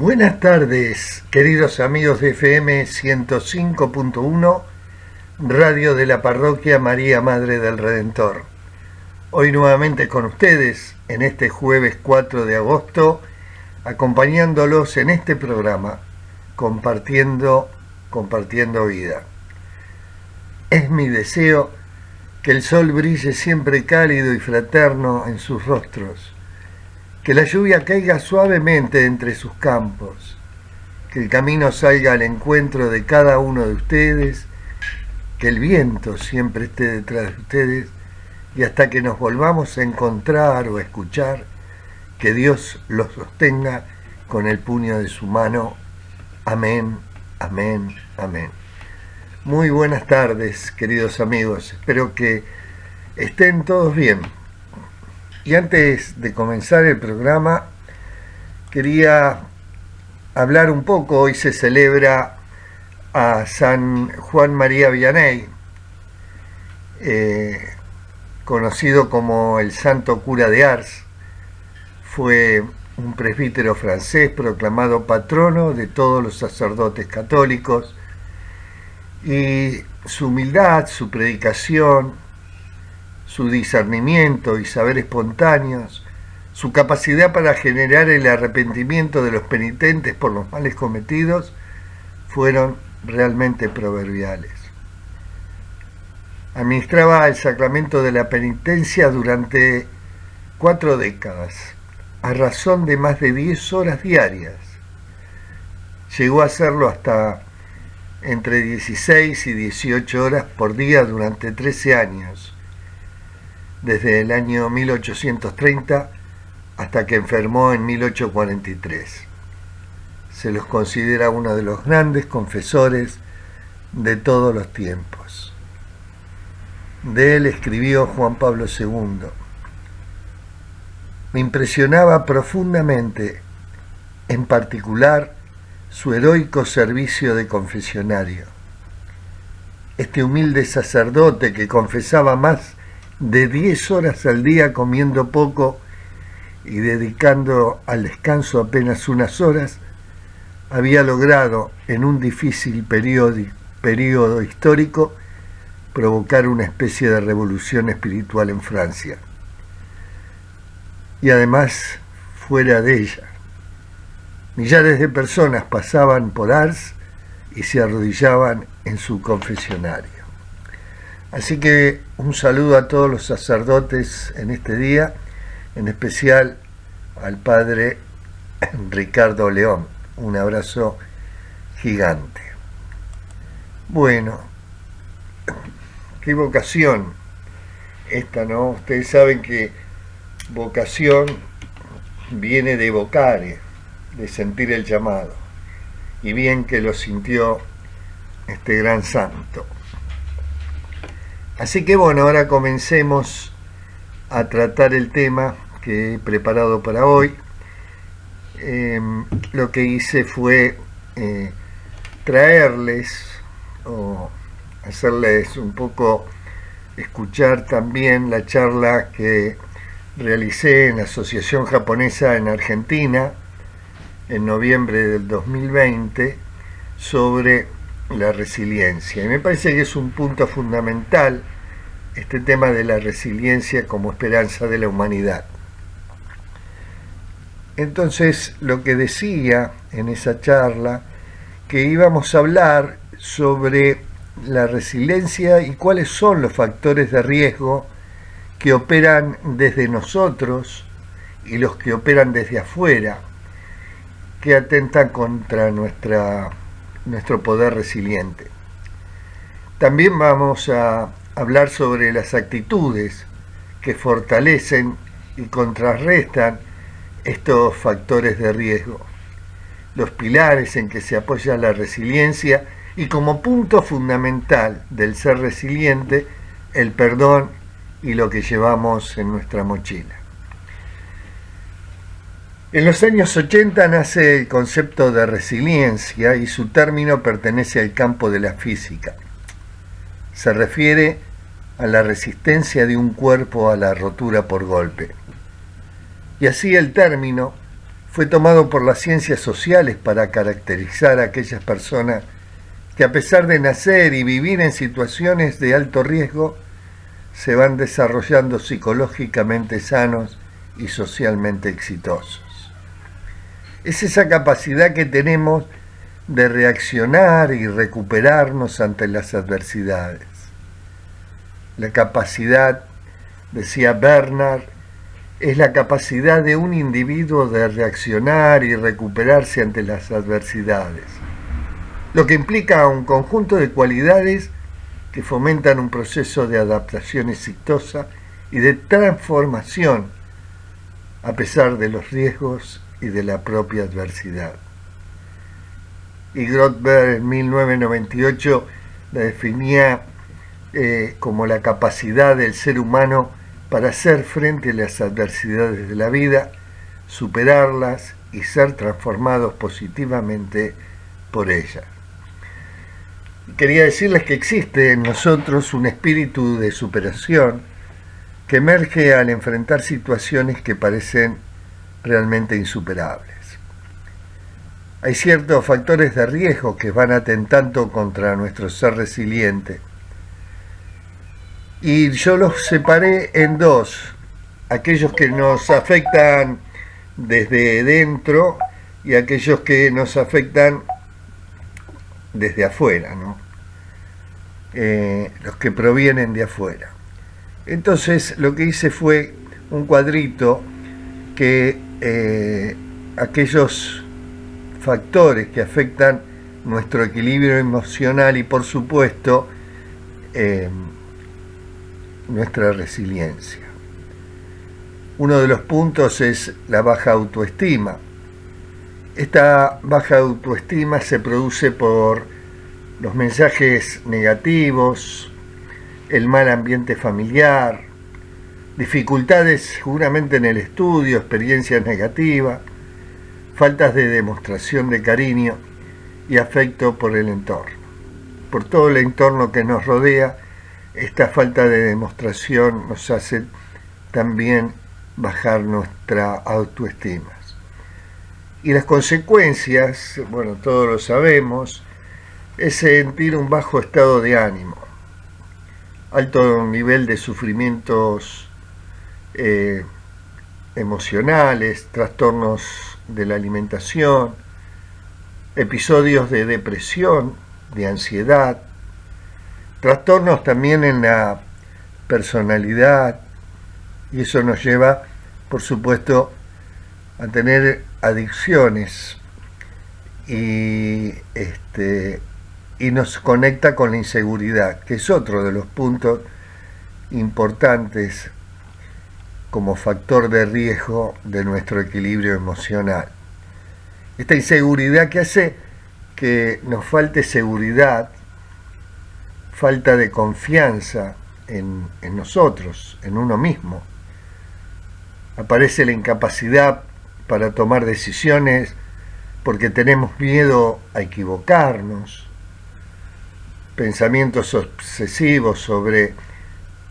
Buenas tardes, queridos amigos de FM 105.1, Radio de la Parroquia María Madre del Redentor. Hoy nuevamente con ustedes, en este jueves 4 de agosto, acompañándolos en este programa, compartiendo vida. Es mi deseo que el sol brille siempre cálido y fraterno en sus rostros, que la lluvia caiga suavemente entre sus campos, que el camino salga al encuentro de cada uno de ustedes, que el viento siempre esté detrás de ustedes y hasta que nos volvamos a encontrar o a escuchar, que Dios los sostenga con el puño de su mano. Amén, amén, amén. Muy buenas tardes, queridos amigos. Espero que estén todos bien. Y antes de comenzar el programa, quería hablar un poco. Hoy se celebra a San Juan María Vianney, conocido como el Santo Cura de Ars. Fue un presbítero francés proclamado patrono de todos los sacerdotes católicos, y su humildad, su predicación, su discernimiento y saber espontáneos, su capacidad para generar el arrepentimiento de los penitentes por los males cometidos, fueron realmente proverbiales. Administraba el sacramento de la penitencia durante 4 décadas, a razón de más de 10 horas diarias. Llegó a hacerlo hasta entre 16 y 18 horas por día durante 13 años, desde el año 1830 hasta que enfermó en 1843. Se los considera uno de los grandes confesores de todos los tiempos. De él escribió Juan Pablo II: me impresionaba profundamente, en particular, su heroico servicio de confesionario. Este humilde sacerdote que confesaba más de 10 horas al día comiendo poco y dedicando al descanso apenas unas horas, había logrado en un difícil periodo histórico provocar una especie de revolución espiritual en Francia. Y además, fuera de ella, millares de personas pasaban por Ars y se arrodillaban en su confesionario. Así que un saludo a todos los sacerdotes en este día, en especial al padre Ricardo León. Un abrazo gigante. Bueno, qué vocación esta, ¿no? Ustedes saben que vocación viene de vocare, de sentir el llamado. Y bien que lo sintió este gran santo. Así que bueno, ahora comencemos a tratar el tema que he preparado para hoy. Lo que hice fue traerles o hacerles un poco escuchar también la charla que realicé en la Asociación Japonesa en Argentina en noviembre del 2020 sobre la resiliencia. Y me parece que es un punto fundamental este tema de la resiliencia como esperanza de la humanidad. Entonces, lo que decía en esa charla, que íbamos a hablar sobre la resiliencia y cuáles son los factores de riesgo que operan desde nosotros y los que operan desde afuera, que atentan contra nuestro poder resiliente. También vamos a hablar sobre las actitudes que fortalecen y contrarrestan estos factores de riesgo, los pilares en que se apoya la resiliencia y, como punto fundamental del ser resiliente, el perdón y lo que llevamos en nuestra mochila. En los años 80 nace el concepto de resiliencia y su término pertenece al campo de la física. Se refiere a la resistencia de un cuerpo a la rotura por golpe. Y así el término fue tomado por las ciencias sociales para caracterizar a aquellas personas que, a pesar de nacer y vivir en situaciones de alto riesgo, se van desarrollando psicológicamente sanos y socialmente exitosos. Es esa capacidad que tenemos de reaccionar y recuperarnos ante las adversidades. La capacidad, decía Bernard, es la capacidad de un individuo de reaccionar y recuperarse ante las adversidades, lo que implica un conjunto de cualidades que fomentan un proceso de adaptación exitosa y de transformación a pesar de los riesgos y de la propia adversidad. Y Grotberg en 1998 la definía como la capacidad del ser humano para hacer frente a las adversidades de la vida, superarlas y ser transformados positivamente por ellas. Quería decirles que existe en nosotros un espíritu de superación que emerge al enfrentar situaciones que parecen realmente insuperables. Hay ciertos factores de riesgo que van atentando contra nuestro ser resiliente. Y yo los separé en dos: aquellos que nos afectan desde dentro y aquellos que nos afectan desde afuera, ¿no? Los que provienen de afuera. Entonces lo que hice fue un cuadrito que aquellos factores que afectan nuestro equilibrio emocional y, por supuesto, nuestra resiliencia. Uno de los puntos es la baja autoestima. Esta baja autoestima se produce por los mensajes negativos, el mal ambiente familiar, dificultades seguramente en el estudio, experiencias negativas, faltas de demostración de cariño y afecto por el entorno. Por todo el entorno que nos rodea, esta falta de demostración nos hace también bajar nuestra autoestima. Y las consecuencias, bueno, todos lo sabemos, es sentir un bajo estado de ánimo, alto nivel de sufrimientos emocionales, trastornos de la alimentación, episodios de depresión, de ansiedad, trastornos también en la personalidad, y eso nos lleva, por supuesto, a tener adicciones y nos conecta con la inseguridad, que es otro de los puntos importantes como factor de riesgo de nuestro equilibrio emocional. Esta inseguridad que hace que nos falte seguridad, falta de confianza en nosotros, en uno mismo. Aparece la incapacidad para tomar decisiones porque tenemos miedo a equivocarnos, pensamientos obsesivos sobre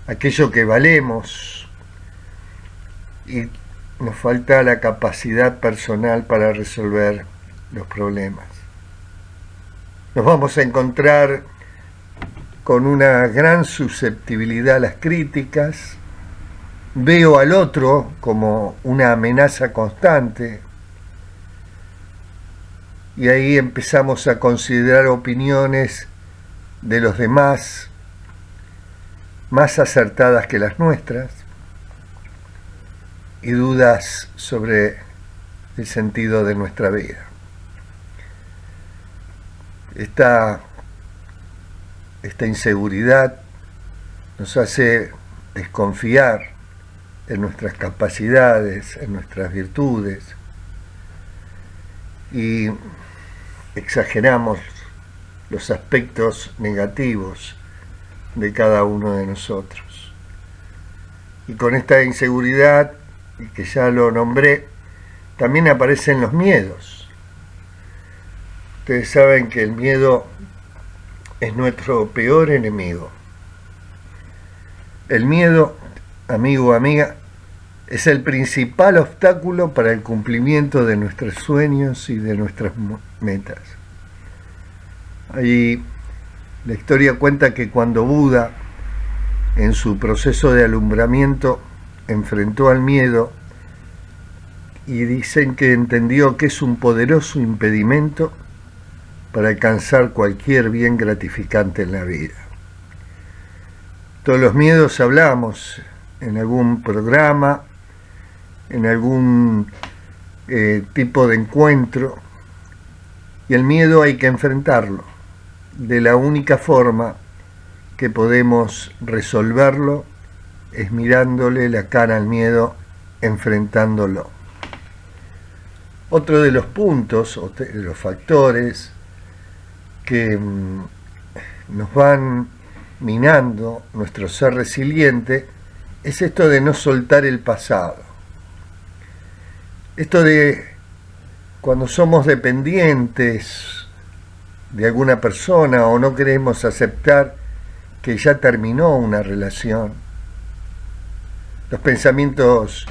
aquello que valemos, y nos falta la capacidad personal para resolver los problemas. Nos vamos a encontrar con una gran susceptibilidad a las críticas. Veo al otro como una amenaza constante y ahí empezamos a considerar opiniones de los demás más acertadas que las nuestras y dudas sobre el sentido de nuestra vida. Esta inseguridad nos hace desconfiar en nuestras capacidades, en nuestras virtudes, y exageramos los aspectos negativos de cada uno de nosotros. Y con esta inseguridad, que ya lo nombré, también aparecen los miedos. Ustedes saben que el miedo es nuestro peor enemigo. El miedo, amigo o amiga, es el principal obstáculo para el cumplimiento de nuestros sueños y de nuestras metas. Ahí la historia cuenta que cuando Buda, en su proceso de alumbramiento, enfrentó al miedo, y dicen que entendió que es un poderoso impedimento para alcanzar cualquier bien gratificante en la vida. Todos los miedos hablamos en algún programa, en algún tipo de encuentro, y el miedo hay que enfrentarlo de la única forma que podemos resolverlo es mirándole la cara al miedo, enfrentándolo. Otro de los puntos, o de los factores que nos van minando nuestro ser resiliente, es esto de no soltar el pasado. Esto de cuando somos dependientes de alguna persona o no queremos aceptar que ya terminó una relación, los pensamientos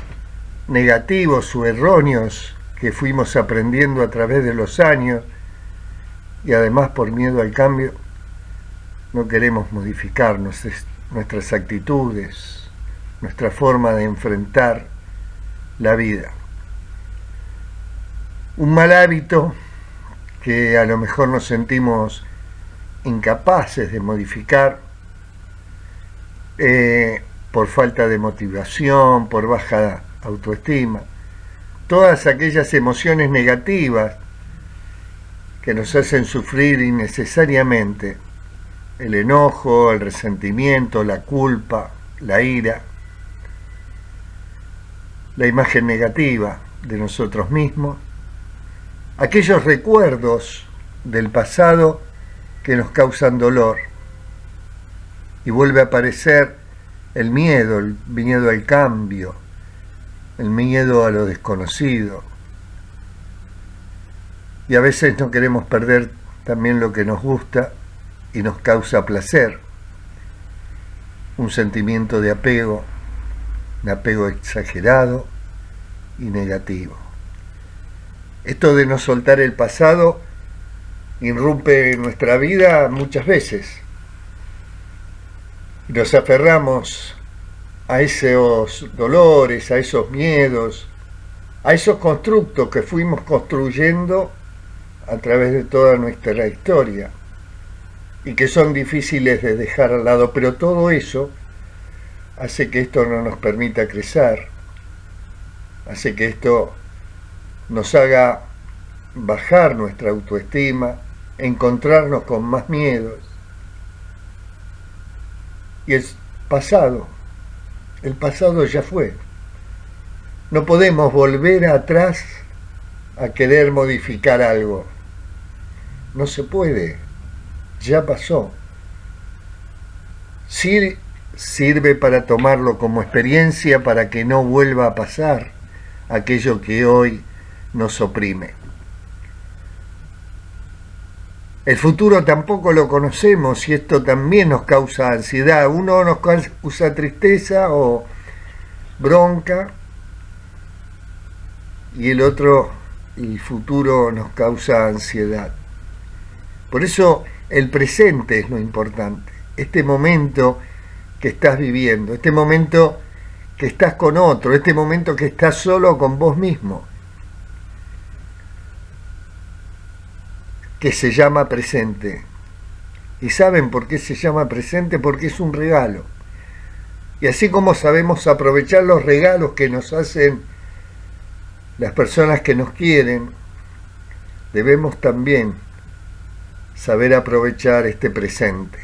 negativos o erróneos que fuimos aprendiendo a través de los años y además por miedo al cambio, no queremos modificar nuestras actitudes, nuestra forma de enfrentar la vida. Un mal hábito que a lo mejor nos sentimos incapaces de modificar por falta de motivación, por baja autoestima, todas aquellas emociones negativas que nos hacen sufrir innecesariamente, el enojo, el resentimiento, la culpa, la ira, la imagen negativa de nosotros mismos, aquellos recuerdos del pasado que nos causan dolor, y vuelve a aparecer el miedo al cambio, el miedo a lo desconocido, y a veces no queremos perder también lo que nos gusta y nos causa placer, un sentimiento de apego, un apego exagerado y negativo. Esto de no soltar el pasado irrumpe en nuestra vida muchas veces. Nos aferramos a esos dolores, a esos miedos, a esos constructos que fuimos construyendo a través de toda nuestra historia y que son difíciles de dejar al lado, pero todo eso hace que esto no nos permita crecer, hace que esto nos haga bajar nuestra autoestima, encontrarnos con más miedos. Y el pasado ya fue. No podemos volver atrás a querer modificar algo. No se puede, ya pasó. Sí sirve para tomarlo como experiencia para que no vuelva a pasar aquello que hoy nos oprime. El futuro tampoco lo conocemos y esto también nos causa ansiedad. Uno nos causa tristeza o bronca y el otro, el futuro, nos causa ansiedad. Por eso el presente es lo importante. Este momento que estás viviendo, este momento que estás con otro, este momento que estás solo con vos mismo, que se llama presente. ¿Y saben por qué se llama presente? Porque es un regalo. Y así como sabemos aprovechar los regalos que nos hacen las personas que nos quieren, debemos también saber aprovechar este presente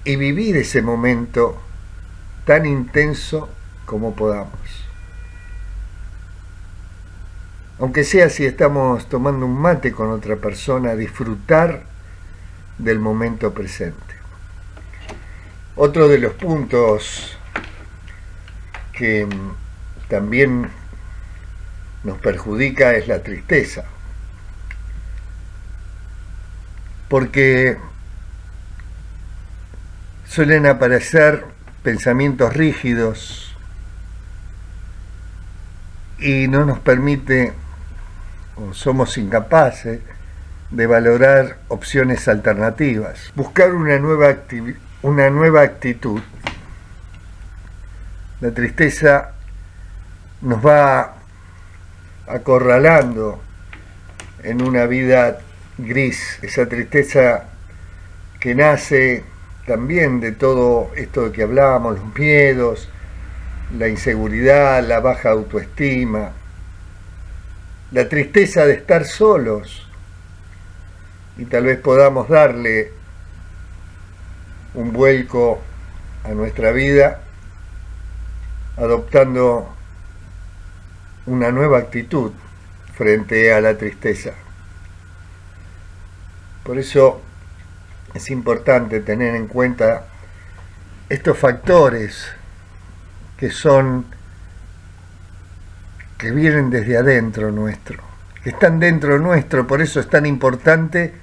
y vivir ese momento tan intenso como podamos. Aunque sea si estamos tomando un mate con otra persona, disfrutar del momento presente. Otro de los puntos que también nos perjudica es la tristeza. Porque suelen aparecer pensamientos rígidos y no nos permite, o somos incapaces, de valorar opciones alternativas. Buscar una nueva actitud. La tristeza nos va acorralando en una vida gris, esa tristeza que nace también de todo esto de que hablábamos, los miedos, la inseguridad, la baja autoestima, la tristeza de estar solos, y tal vez podamos darle un vuelco a nuestra vida adoptando una nueva actitud frente a la tristeza. Por eso es importante tener en cuenta estos factores que vienen desde adentro nuestro, que están dentro nuestro. Por eso es tan importante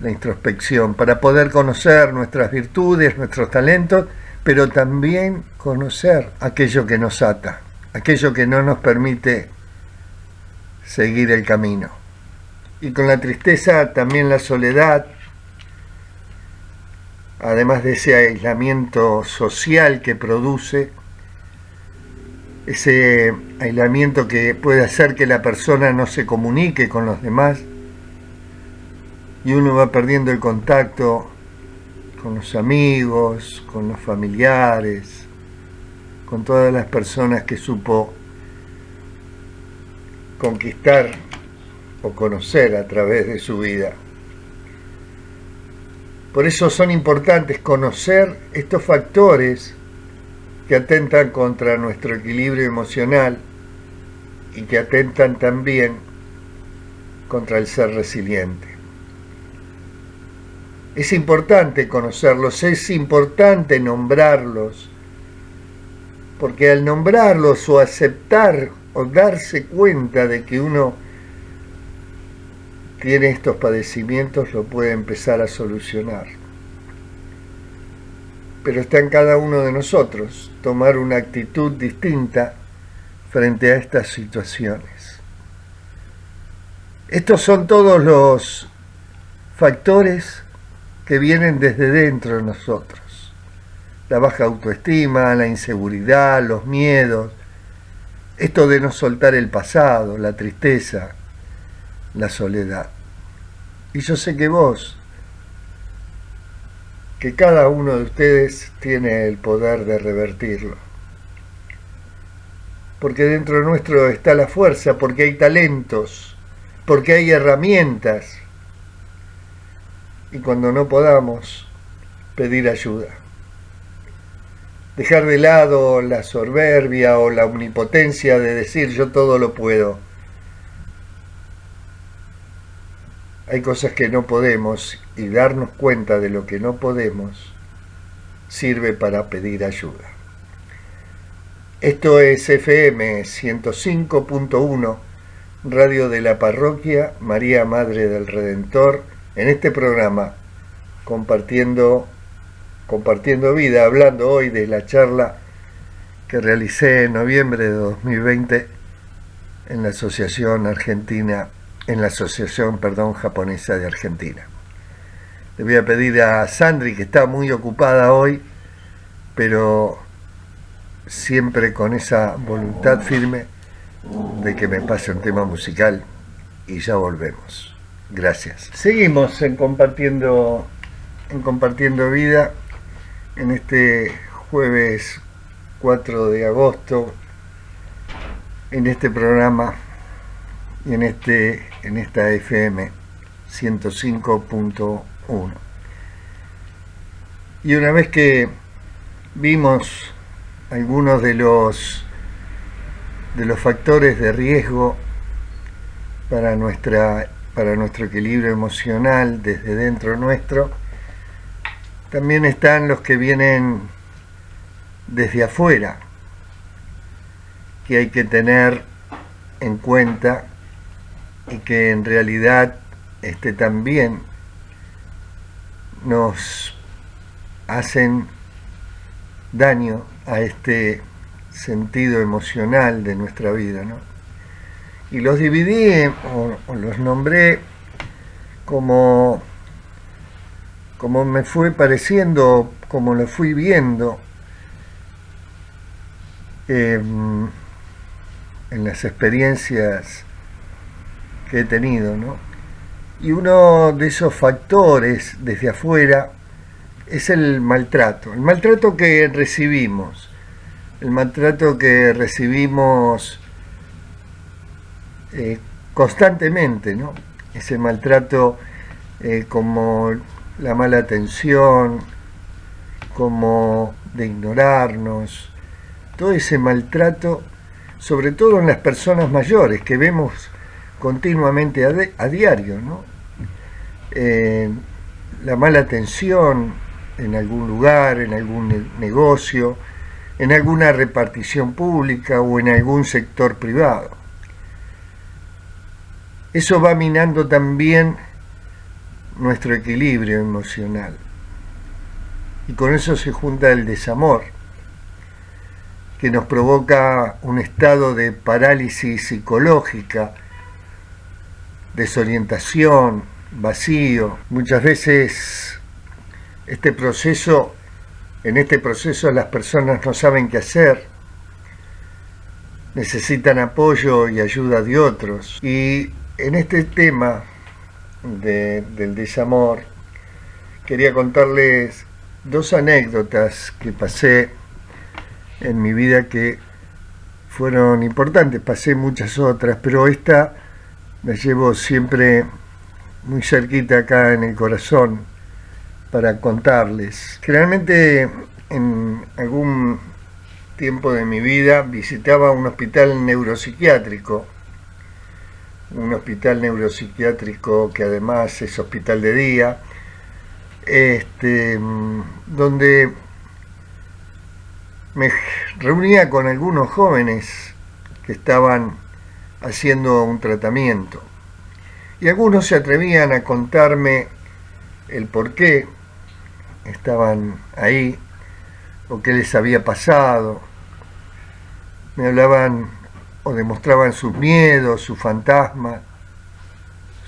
la introspección, para poder conocer nuestras virtudes, nuestros talentos, pero también conocer aquello que nos ata, aquello que no nos permite seguir el camino. Y con la tristeza también la soledad, además de ese aislamiento social que produce, ese aislamiento que puede hacer que la persona no se comunique con los demás, y uno va perdiendo el contacto con los amigos, con los familiares, con todas las personas que supo conquistar o conocer a través de su vida. Por eso son importantes conocer estos factores que atentan contra nuestro equilibrio emocional y que atentan también contra el ser resiliente. Es importante conocerlos, es importante nombrarlos, porque al nombrarlos o aceptar o darse cuenta de que uno tiene estos padecimientos, lo puede empezar a solucionar. Pero está en cada uno de nosotros tomar una actitud distinta frente a estas situaciones. Estos son todos los factores que vienen desde dentro de nosotros. La baja autoestima, la inseguridad, los miedos, esto de no soltar el pasado, la tristeza, la soledad. Y yo sé que vos, que cada uno de ustedes tiene el poder de revertirlo. Porque dentro nuestro está la fuerza, porque hay talentos, porque hay herramientas. Y cuando no podamos, pedir ayuda. Dejar de lado la soberbia o la omnipotencia de decir yo todo lo puedo. Hay cosas que no podemos y darnos cuenta de lo que no podemos sirve para pedir ayuda. Esto es FM 105.1, Radio de la Parroquia María Madre del Redentor, en este programa compartiendo vida, hablando hoy de la charla que realicé en noviembre de 2020 en la Asociación Japonesa de Argentina. Le voy a pedir a Sandri, que está muy ocupada hoy, pero siempre con esa voluntad firme de que me pase un tema musical y ya volvemos. Gracias. Seguimos en compartiendo vida en este jueves 4 de agosto, en este programa y en esta FM 105.1. Y una vez que vimos algunos de los factores de riesgo para nuestro equilibrio emocional desde dentro nuestro, también están los que vienen desde afuera, que hay que tener en cuenta y que en realidad también nos hacen daño a este sentido emocional de nuestra vida, ¿no? Y los dividí o los nombré como me fue pareciendo, como lo fui viendo en las experiencias que he tenido, ¿no? Y uno de esos factores desde afuera es el maltrato que recibimos, constantemente, ¿no? Ese maltrato como la mala atención, como de ignorarnos, todo ese maltrato, sobre todo en las personas mayores que vemos continuamente a diario, ¿no? La mala atención en algún lugar, en algún negocio, en alguna repartición pública o en algún sector privado. Eso va minando también nuestro equilibrio emocional. Y con eso se junta el desamor, que nos provoca un estado de parálisis psicológica, desorientación, vacío. Muchas veces en este proceso las personas no saben qué hacer, necesitan apoyo y ayuda de otros. Y en este tema del desamor, quería contarles dos anécdotas que pasé en mi vida que fueron importantes. Pasé muchas otras, pero esta la llevo siempre muy cerquita acá en el corazón para contarles. Generalmente en algún tiempo de mi vida visitaba un hospital neuropsiquiátrico que además es hospital de día, donde me reunía con algunos jóvenes que estaban haciendo un tratamiento, y algunos se atrevían a contarme el por qué estaban ahí o qué les había pasado. Me hablaban o demostraban sus miedos, sus fantasmas,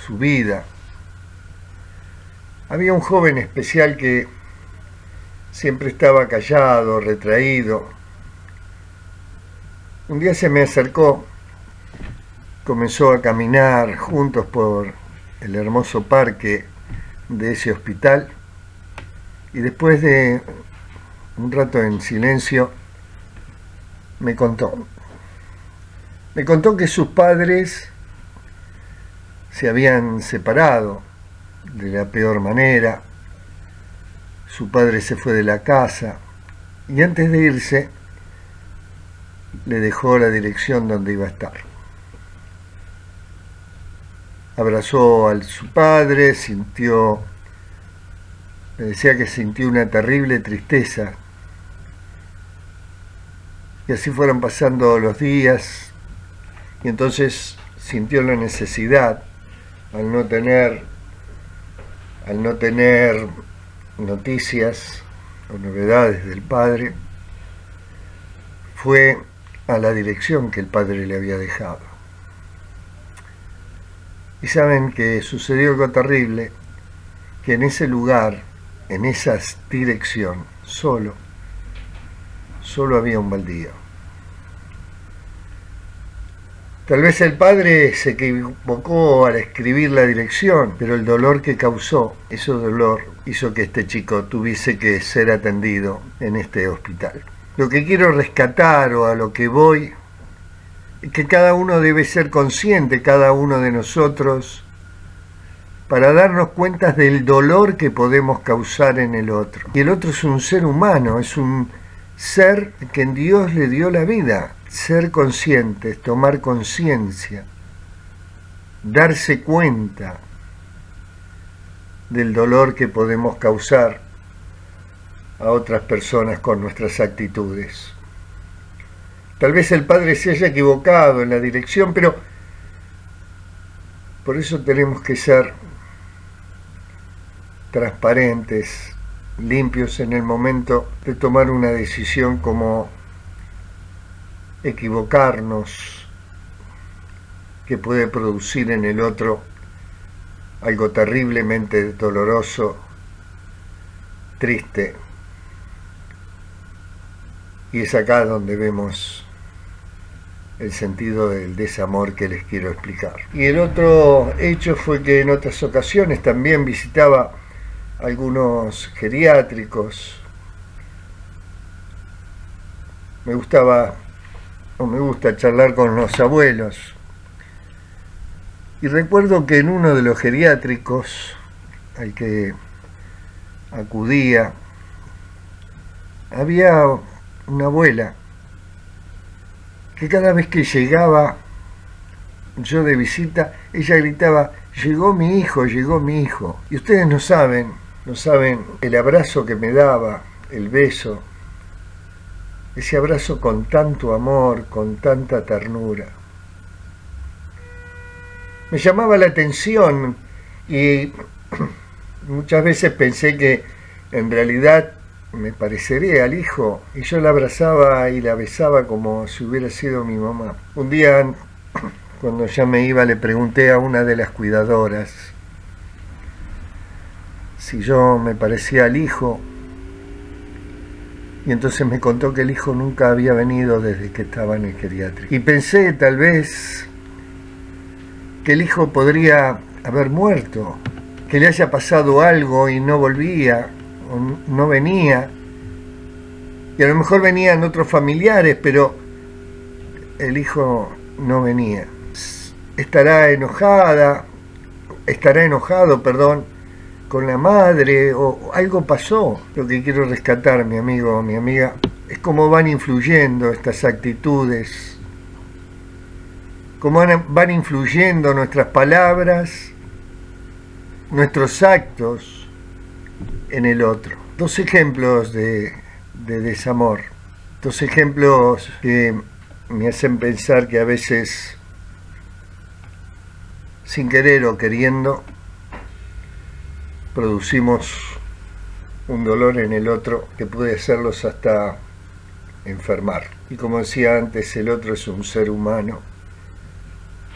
su vida. Había un joven especial que siempre estaba callado, retraído. Un día se me acercó, comenzó a caminar juntos por el hermoso parque de ese hospital, y después de un rato en silencio me contó que sus padres se habían separado de la peor manera. Su padre se fue de la casa y antes de irse le dejó la dirección donde iba a estar. Abrazó a su padre, me decía que sintió una terrible tristeza. Y así fueron pasando los días, y entonces sintió la necesidad, al no tener noticias o novedades del padre, fue a la dirección que el padre le había dejado. Y saben que sucedió algo terrible, que en ese lugar, en esa dirección, solo había un baldío. Tal vez el padre se equivocó al escribir la dirección, pero el dolor que causó, ese dolor hizo que este chico tuviese que ser atendido en este hospital. Lo que quiero rescatar, o a lo que voy, es que cada uno debe ser consciente, cada uno de nosotros, para darnos cuenta del dolor que podemos causar en el otro. Y el otro es un ser humano, es un ser que en Dios le dio la vida. Ser conscientes, tomar conciencia, darse cuenta del dolor que podemos causar a otras personas con nuestras actitudes. Tal vez el padre se haya equivocado en la dirección, pero por eso tenemos que ser transparentes, limpios en el momento de tomar una decisión como equivocarnos, que puede producir en el otro algo terriblemente doloroso, triste. Y es acá donde vemos el sentido del desamor que les quiero explicar. Y el otro hecho fue que en otras ocasiones también visitaba algunos geriátricos. Me gusta charlar con los abuelos. Y recuerdo que en uno de los geriátricos al que acudía había una abuela que cada vez que llegaba yo de visita, ella gritaba: llegó mi hijo, llegó mi hijo. Y ustedes no saben el abrazo que me daba, el beso, ese abrazo con tanto amor, con tanta ternura. Me llamaba la atención y muchas veces pensé que en realidad me parecería al hijo, y yo la abrazaba y la besaba como si hubiera sido mi mamá. Un día, cuando ya me iba, le pregunté a una de las cuidadoras si yo me parecía al hijo, y entonces me contó que el hijo nunca había venido desde que estaba en el geriátrico. Y pensé tal vez que el hijo podría haber muerto, que le haya pasado algo y no volvía, o no venía, y a lo mejor venían otros familiares, pero el hijo no venía. Estará enojado, con la madre, o algo pasó. Lo que quiero rescatar, mi amigo, mi amiga, es cómo van influyendo estas actitudes, cómo van influyendo nuestras palabras, nuestros actos en el otro. Dos ejemplos de desamor, dos ejemplos que me hacen pensar que a veces, sin querer o queriendo, producimos un dolor en el otro que puede hacerlos hasta enfermar. Y como decía antes, el otro es un ser humano.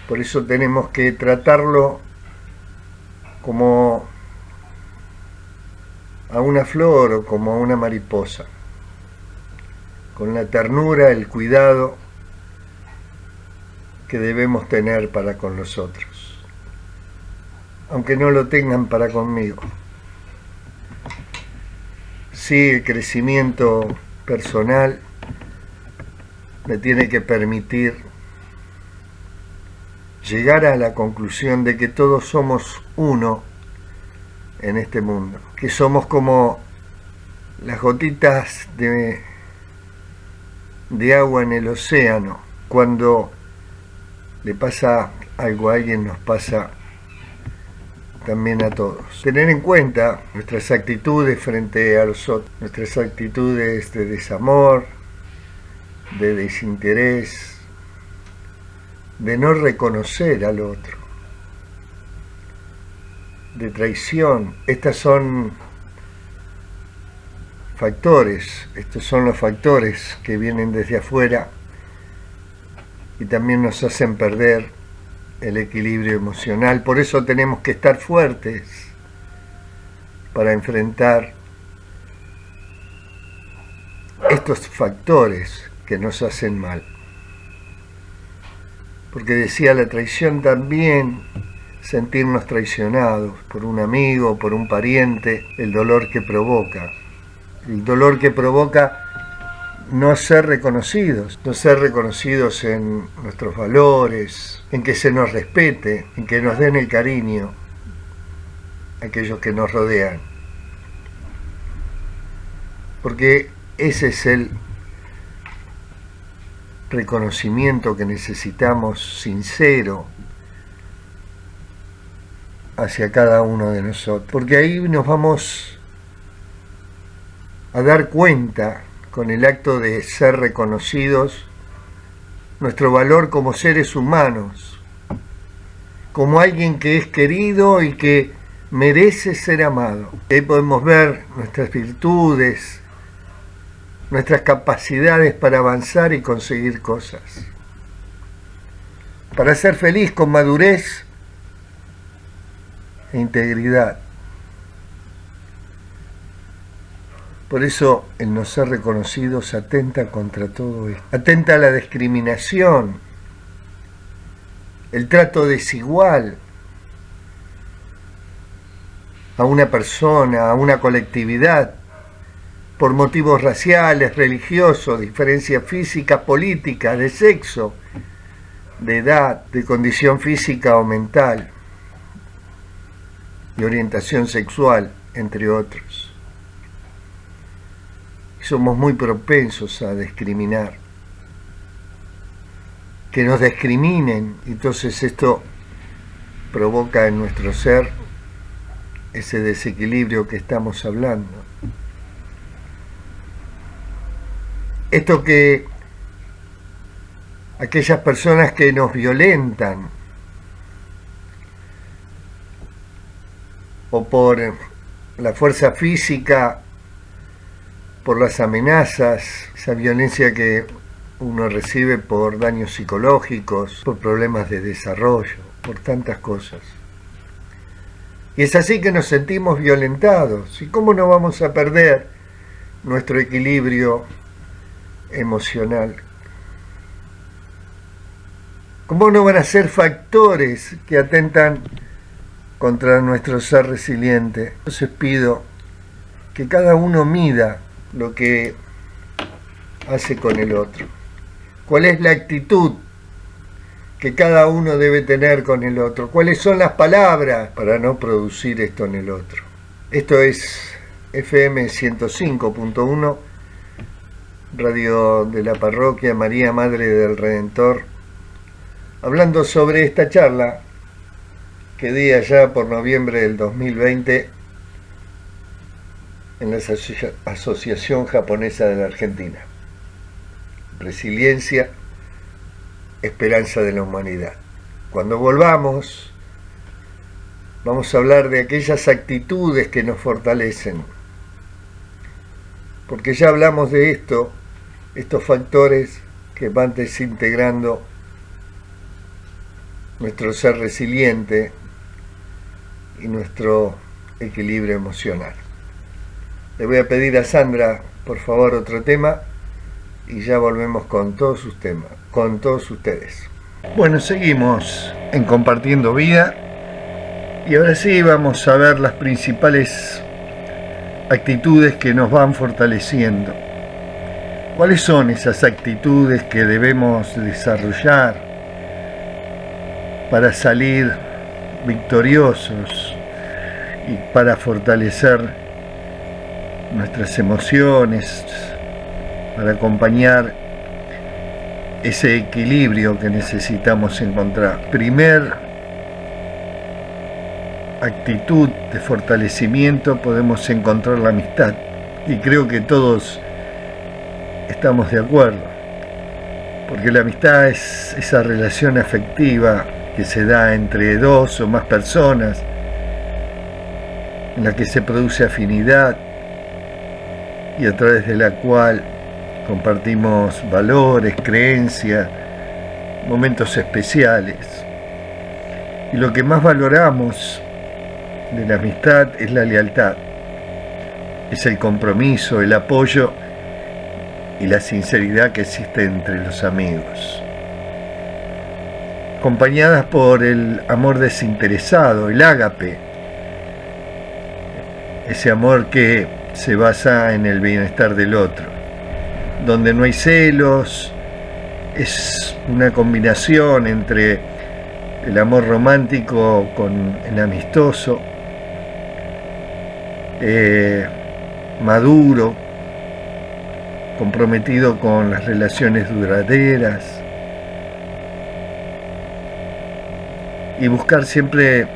Por eso tenemos que tratarlo como a una flor o como a una mariposa, con la ternura, el cuidado que debemos tener para con los otros, aunque no lo tengan para conmigo. Sí, el crecimiento personal me tiene que permitir llegar a la conclusión de que todos somos uno en este mundo, que somos como las gotitas de agua en el océano. Cuando le pasa algo a alguien, nos pasa también a todos. Tener en cuenta nuestras actitudes frente a los otros, nuestras actitudes de desamor, de desinterés, de no reconocer al otro, de traición. Estos son los factores que vienen desde afuera y también nos hacen perder el equilibrio emocional. Por eso tenemos que estar fuertes para enfrentar estos factores que nos hacen mal. Porque decía, la traición también, sentirnos traicionados por un amigo, por un pariente, el dolor que provoca no ser reconocidos en nuestros valores, en que se nos respete, en que nos den el cariño a aquellos que nos rodean. Porque ese es el reconocimiento que necesitamos, sincero, hacia cada uno de nosotros. Porque ahí nos vamos a dar cuenta, con el acto de ser reconocidos, nuestro valor como seres humanos, como alguien que es querido y que merece ser amado. Ahí podemos ver nuestras virtudes, nuestras capacidades para avanzar y conseguir cosas. Para ser feliz con madurez e integridad. Por eso el no ser reconocidos atenta contra todo esto. Atenta a la discriminación, el trato desigual a una persona, a una colectividad, por motivos raciales, religiosos, diferencias físicas, políticas, de sexo, de edad, de condición física o mental, y orientación sexual, entre otros. Somos muy propensos a discriminar. Que nos discriminen, entonces esto provoca en nuestro ser ese desequilibrio que estamos hablando. Esto que aquellas personas que nos violentan o por la fuerza física, por las amenazas, esa violencia que uno recibe por daños psicológicos, por problemas de desarrollo, por tantas cosas. Y es así que nos sentimos violentados. ¿Y cómo no vamos a perder nuestro equilibrio emocional? ¿Cómo no van a ser factores que atentan contra nuestro ser resiliente? Entonces pido que cada uno mida lo que hace con el otro. ¿Cuál es la actitud que cada uno debe tener con el otro? ¿Cuáles son las palabras para no producir esto en el otro? Esto es FM 105.1, Radio de la Parroquia María Madre del Redentor, hablando sobre esta charla que di allá por noviembre del 2020 en la Asociación Japonesa de la Argentina. Resiliencia, esperanza de la humanidad. Cuando volvamos, vamos a hablar de aquellas actitudes que nos fortalecen. Porque ya hablamos de esto, estos factores que van desintegrando nuestro ser resiliente y nuestro equilibrio emocional. Le voy a pedir a Sandra, por favor, otro tema y ya volvemos con todos ustedes. Bueno, seguimos en Compartiendo Vida y ahora sí vamos a ver las principales actitudes que nos van fortaleciendo. ¿Cuáles son esas actitudes que debemos desarrollar para salir victoriosos y para fortalecer nuestras emociones, para acompañar ese equilibrio que necesitamos encontrar? Primer actitud de fortalecimiento podemos encontrar la amistad, y creo que todos estamos de acuerdo, porque la amistad es esa relación afectiva que se da entre dos o más personas, en la que se produce afinidad y a través de la cual compartimos valores, creencias, momentos especiales. Y lo que más valoramos de la amistad es la lealtad, es el compromiso, el apoyo y la sinceridad que existe entre los amigos, acompañadas por el amor desinteresado, el ágape, ese amor que se basa en el bienestar del otro, donde no hay celos, es una combinación entre el amor romántico con el amistoso, maduro, comprometido con las relaciones duraderas, y buscar siempre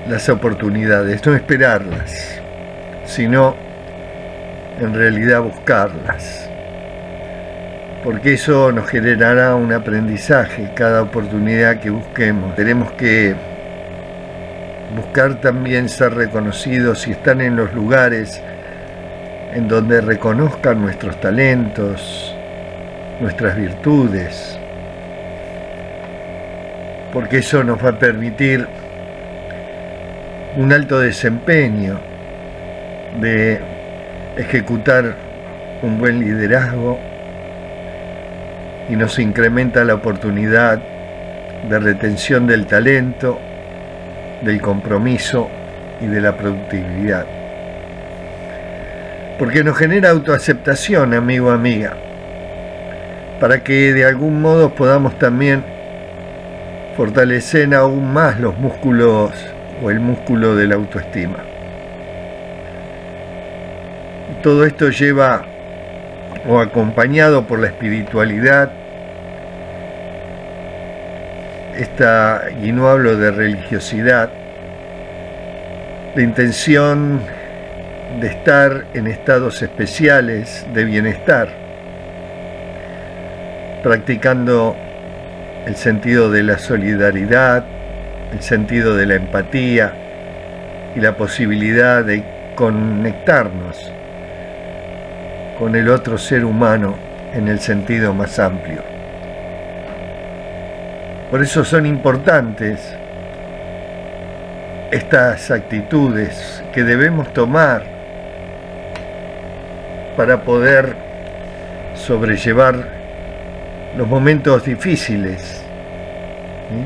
las oportunidades, no esperarlas, sino en realidad buscarlas, porque eso nos generará un aprendizaje. Cada oportunidad que busquemos tenemos que buscar también ser reconocidos y estar en los lugares en donde reconozcan nuestros talentos, nuestras virtudes, porque eso nos va a permitir un alto desempeño de ejecutar un buen liderazgo y nos incrementa la oportunidad de retención del talento, del compromiso y de la productividad. Porque nos genera autoaceptación, amigo, amiga, para que de algún modo podamos también fortalecer aún más los músculos o el músculo de la autoestima. Todo esto lleva, o acompañado por la espiritualidad, y no hablo de religiosidad, de intención de estar en estados especiales de bienestar, practicando el sentido de la solidaridad, el sentido de la empatía y la posibilidad de conectarnos con el otro ser humano en el sentido más amplio. Por eso son importantes estas actitudes que debemos tomar para poder sobrellevar los momentos difíciles, ¿sí?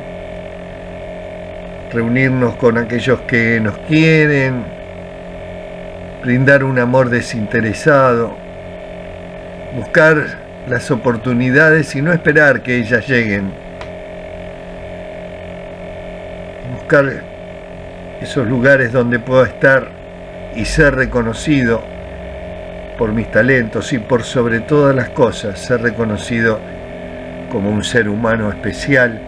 Reunirnos con aquellos que nos quieren, brindar un amor desinteresado, buscar las oportunidades y no esperar que ellas lleguen. Buscar esos lugares donde pueda estar y ser reconocido por mis talentos y por sobre todas las cosas, ser reconocido como un ser humano especial,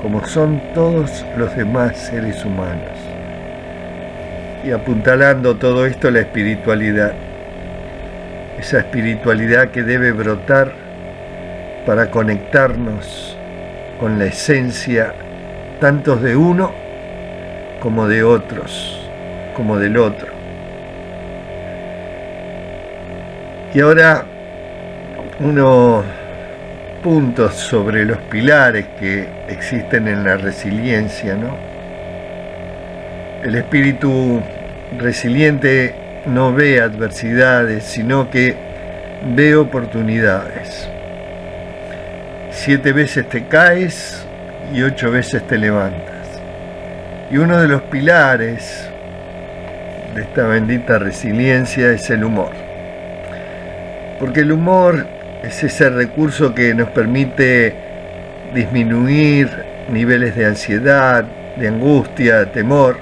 como son todos los demás seres humanos. Y apuntalando todo esto la espiritualidad, esa espiritualidad que debe brotar para conectarnos con la esencia tanto de uno como de otros, como del otro. Y ahora unos puntos sobre los pilares que existen en la resiliencia, ¿no? El espíritu resiliente no ve adversidades, sino que ve oportunidades. 7 veces te caes y 8 veces te levantas. Y uno de los pilares de esta bendita resiliencia es el humor. Porque el humor es ese recurso que nos permite disminuir niveles de ansiedad, de angustia, de temor.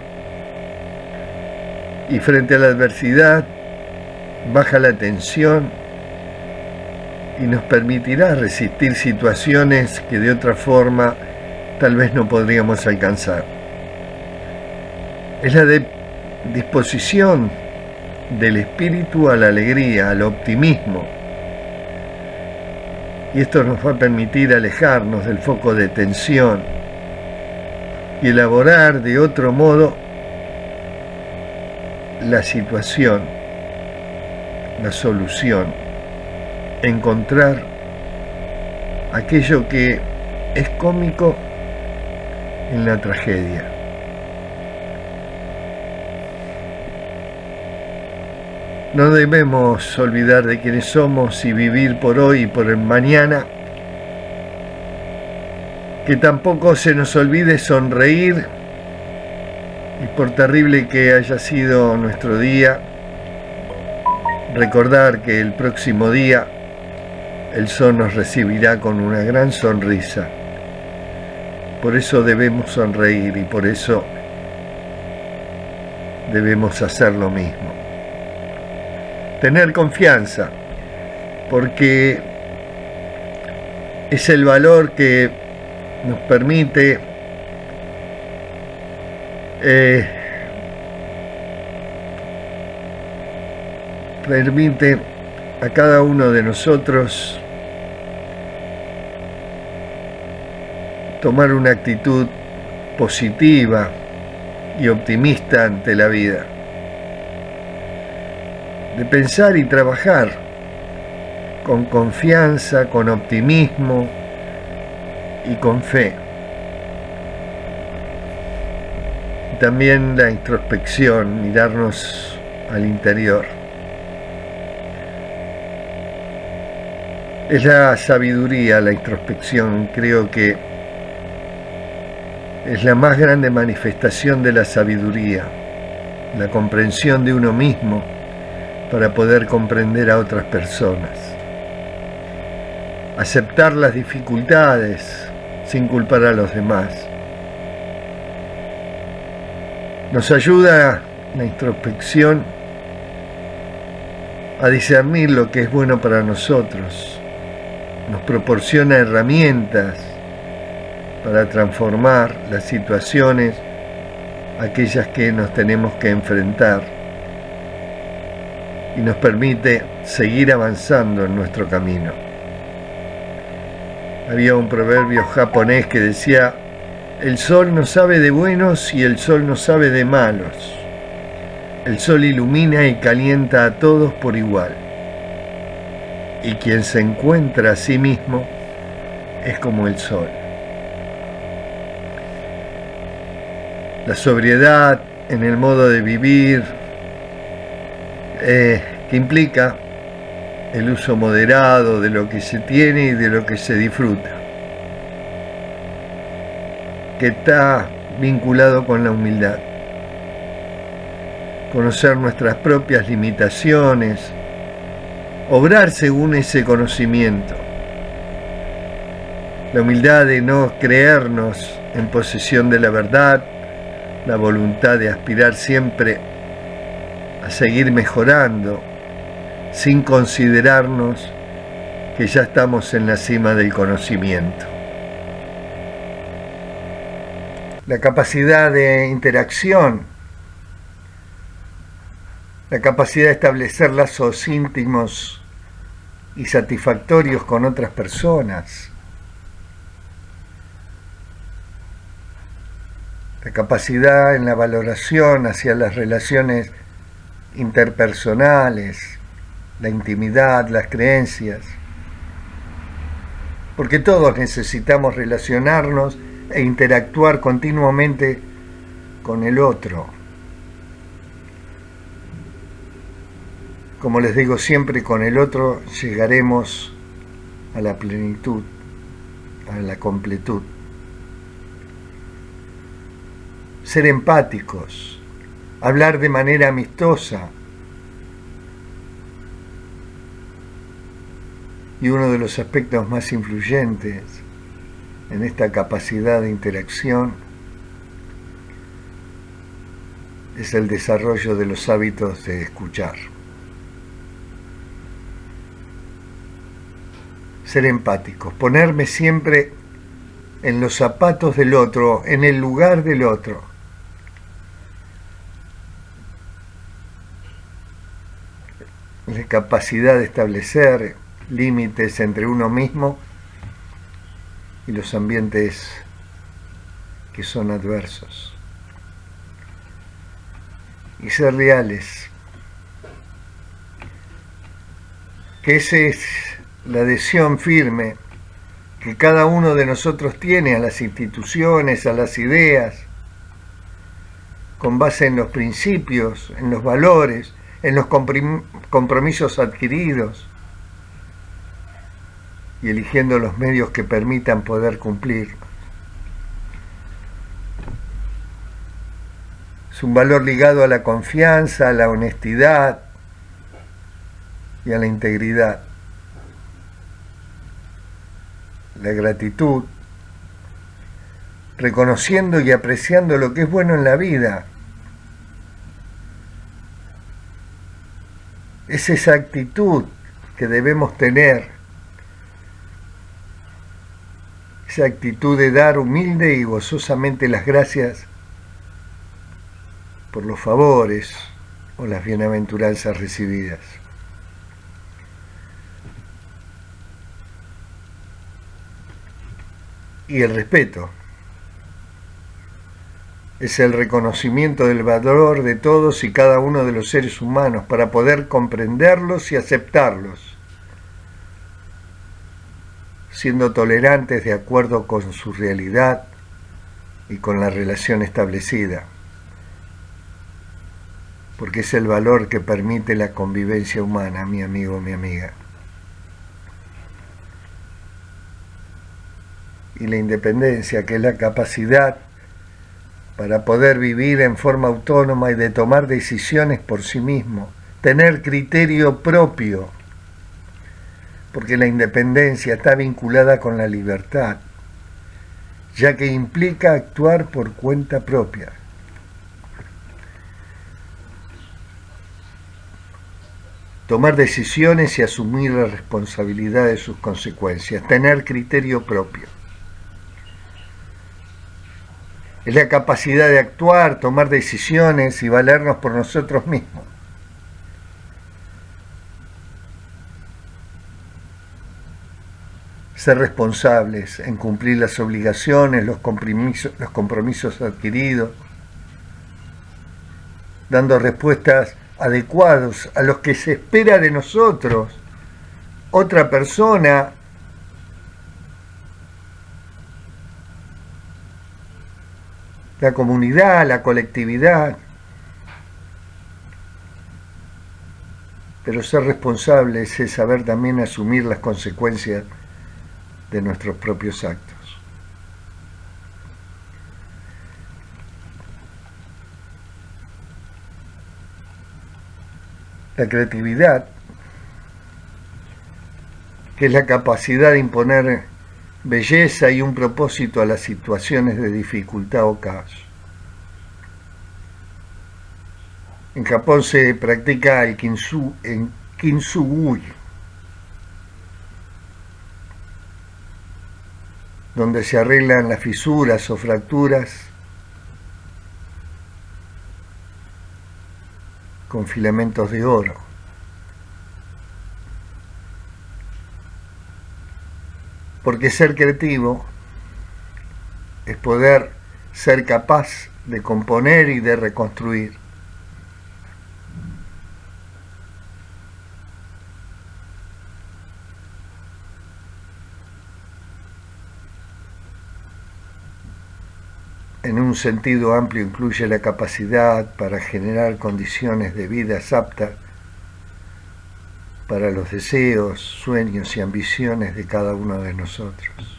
Y frente a la adversidad, baja la tensión y nos permitirá resistir situaciones que de otra forma tal vez no podríamos alcanzar. Es la disposición del espíritu a la alegría, al optimismo. Y esto nos va a permitir alejarnos del foco de tensión y elaborar de otro modo la situación, la solución, encontrar aquello que es cómico en la tragedia. No debemos olvidar de quiénes somos y vivir por hoy y por el mañana. Que tampoco se nos olvide sonreír y por terrible que haya sido nuestro día, recordar que el próximo día el sol nos recibirá con una gran sonrisa. Por eso debemos sonreír y por eso debemos hacer lo mismo. Tener confianza, porque es el valor que nos permite a cada uno de nosotros tomar una actitud positiva y optimista ante la vida, de pensar y trabajar con confianza, con optimismo y con fe. También la introspección, mirarnos al interior. Es la sabiduría, la introspección, creo que es la más grande manifestación de la sabiduría, la comprensión de uno mismo para poder comprender a otras personas. Aceptar las dificultades sin culpar a los demás. Nos ayuda la introspección a discernir lo que es bueno para nosotros. Nos proporciona herramientas para transformar las situaciones, aquellas que nos tenemos que enfrentar, y nos permite seguir avanzando en nuestro camino. Había un proverbio japonés que decía: el sol no sabe de buenos y el sol no sabe de malos. El sol ilumina y calienta a todos por igual. Y quien se encuentra a sí mismo es como el sol. La sobriedad en el modo de vivir, que implica el uso moderado de lo que se tiene y de lo que se disfruta, que está vinculado con la humildad. Conocer nuestras propias limitaciones, obrar según ese conocimiento. La humildad de no creernos en posesión de la verdad, la voluntad de aspirar siempre a seguir mejorando, sin considerarnos que ya estamos en la cima del conocimiento. La capacidad de interacción, la capacidad de establecer lazos íntimos y satisfactorios con otras personas, la capacidad en la valoración hacia las relaciones interpersonales, la intimidad, las creencias, porque todos necesitamos relacionarnos e interactuar continuamente con el otro. Como les digo siempre, con el otro llegaremos a la plenitud, a la completud. Ser empáticos, hablar de manera amistosa. Y uno de los aspectos más influyentes en esta capacidad de interacción es el desarrollo de los hábitos de escuchar. Ser empáticos, ponerme siempre en los zapatos del otro, en el lugar del otro. La capacidad de establecer límites entre uno mismo y los ambientes que son adversos. Y ser reales. Que esa es la adhesión firme que cada uno de nosotros tiene a las instituciones, a las ideas, con base en los principios, en los valores, en los compromisos adquiridos, y eligiendo los medios que permitan poder cumplir. Es un valor ligado a la confianza, a la honestidad y a la integridad. La gratitud, reconociendo y apreciando lo que es bueno en la vida. Es esa actitud que debemos tener, esa actitud de dar humilde y gozosamente las gracias por los favores o las bienaventuranzas recibidas. Y el respeto. Es el reconocimiento del valor de todos y cada uno de los seres humanos para poder comprenderlos y aceptarlos, siendo tolerantes de acuerdo con su realidad y con la relación establecida, porque es el valor que permite la convivencia humana, mi amigo, mi amiga. Y la independencia, que es la capacidad para poder vivir en forma autónoma y de tomar decisiones por sí mismo, tener criterio propio, porque la independencia está vinculada con la libertad, ya que implica actuar por cuenta propia. Tomar decisiones y asumir la responsabilidad de sus consecuencias, tener criterio propio. Es la capacidad de actuar, tomar decisiones y valernos por nosotros mismos. Ser responsables en cumplir las obligaciones, los compromisos adquiridos, dando respuestas adecuadas a los que se espera de nosotros, otra persona, la comunidad, la colectividad. Pero ser responsables es saber también asumir las consecuencias de nuestros propios actos. La creatividad, que es la capacidad de imponer belleza y un propósito a las situaciones de dificultad o caos. En Japón se practica el kintsugi, donde se arreglan las fisuras o fracturas con filamentos de oro. Porque ser creativo es poder ser capaz de componer y de reconstruir. En un sentido amplio incluye la capacidad para generar condiciones de vida aptas para los deseos, sueños y ambiciones de cada uno de nosotros.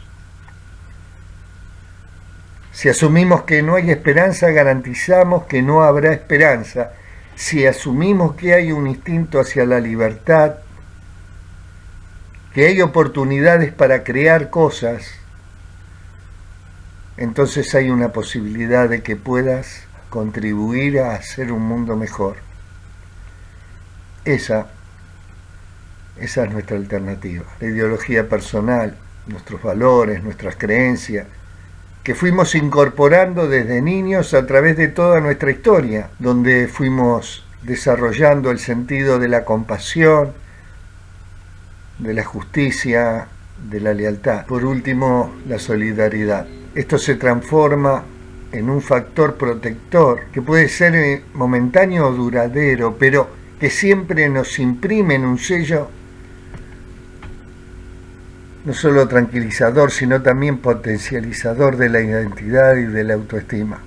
Si asumimos que no hay esperanza, garantizamos que no habrá esperanza. Si asumimos que hay un instinto hacia la libertad, que hay oportunidades para crear cosas, entonces hay una posibilidad de que puedas contribuir a hacer un mundo mejor. Esa es nuestra alternativa. La ideología personal, nuestros valores, nuestras creencias, que fuimos incorporando desde niños a través de toda nuestra historia, donde fuimos desarrollando el sentido de la compasión, de la justicia, de la lealtad. Por último, la solidaridad. Esto se transforma en un factor protector que puede ser momentáneo o duradero, pero que siempre nos imprime en un sello no solo tranquilizador, sino también potencializador de la identidad y de la autoestima.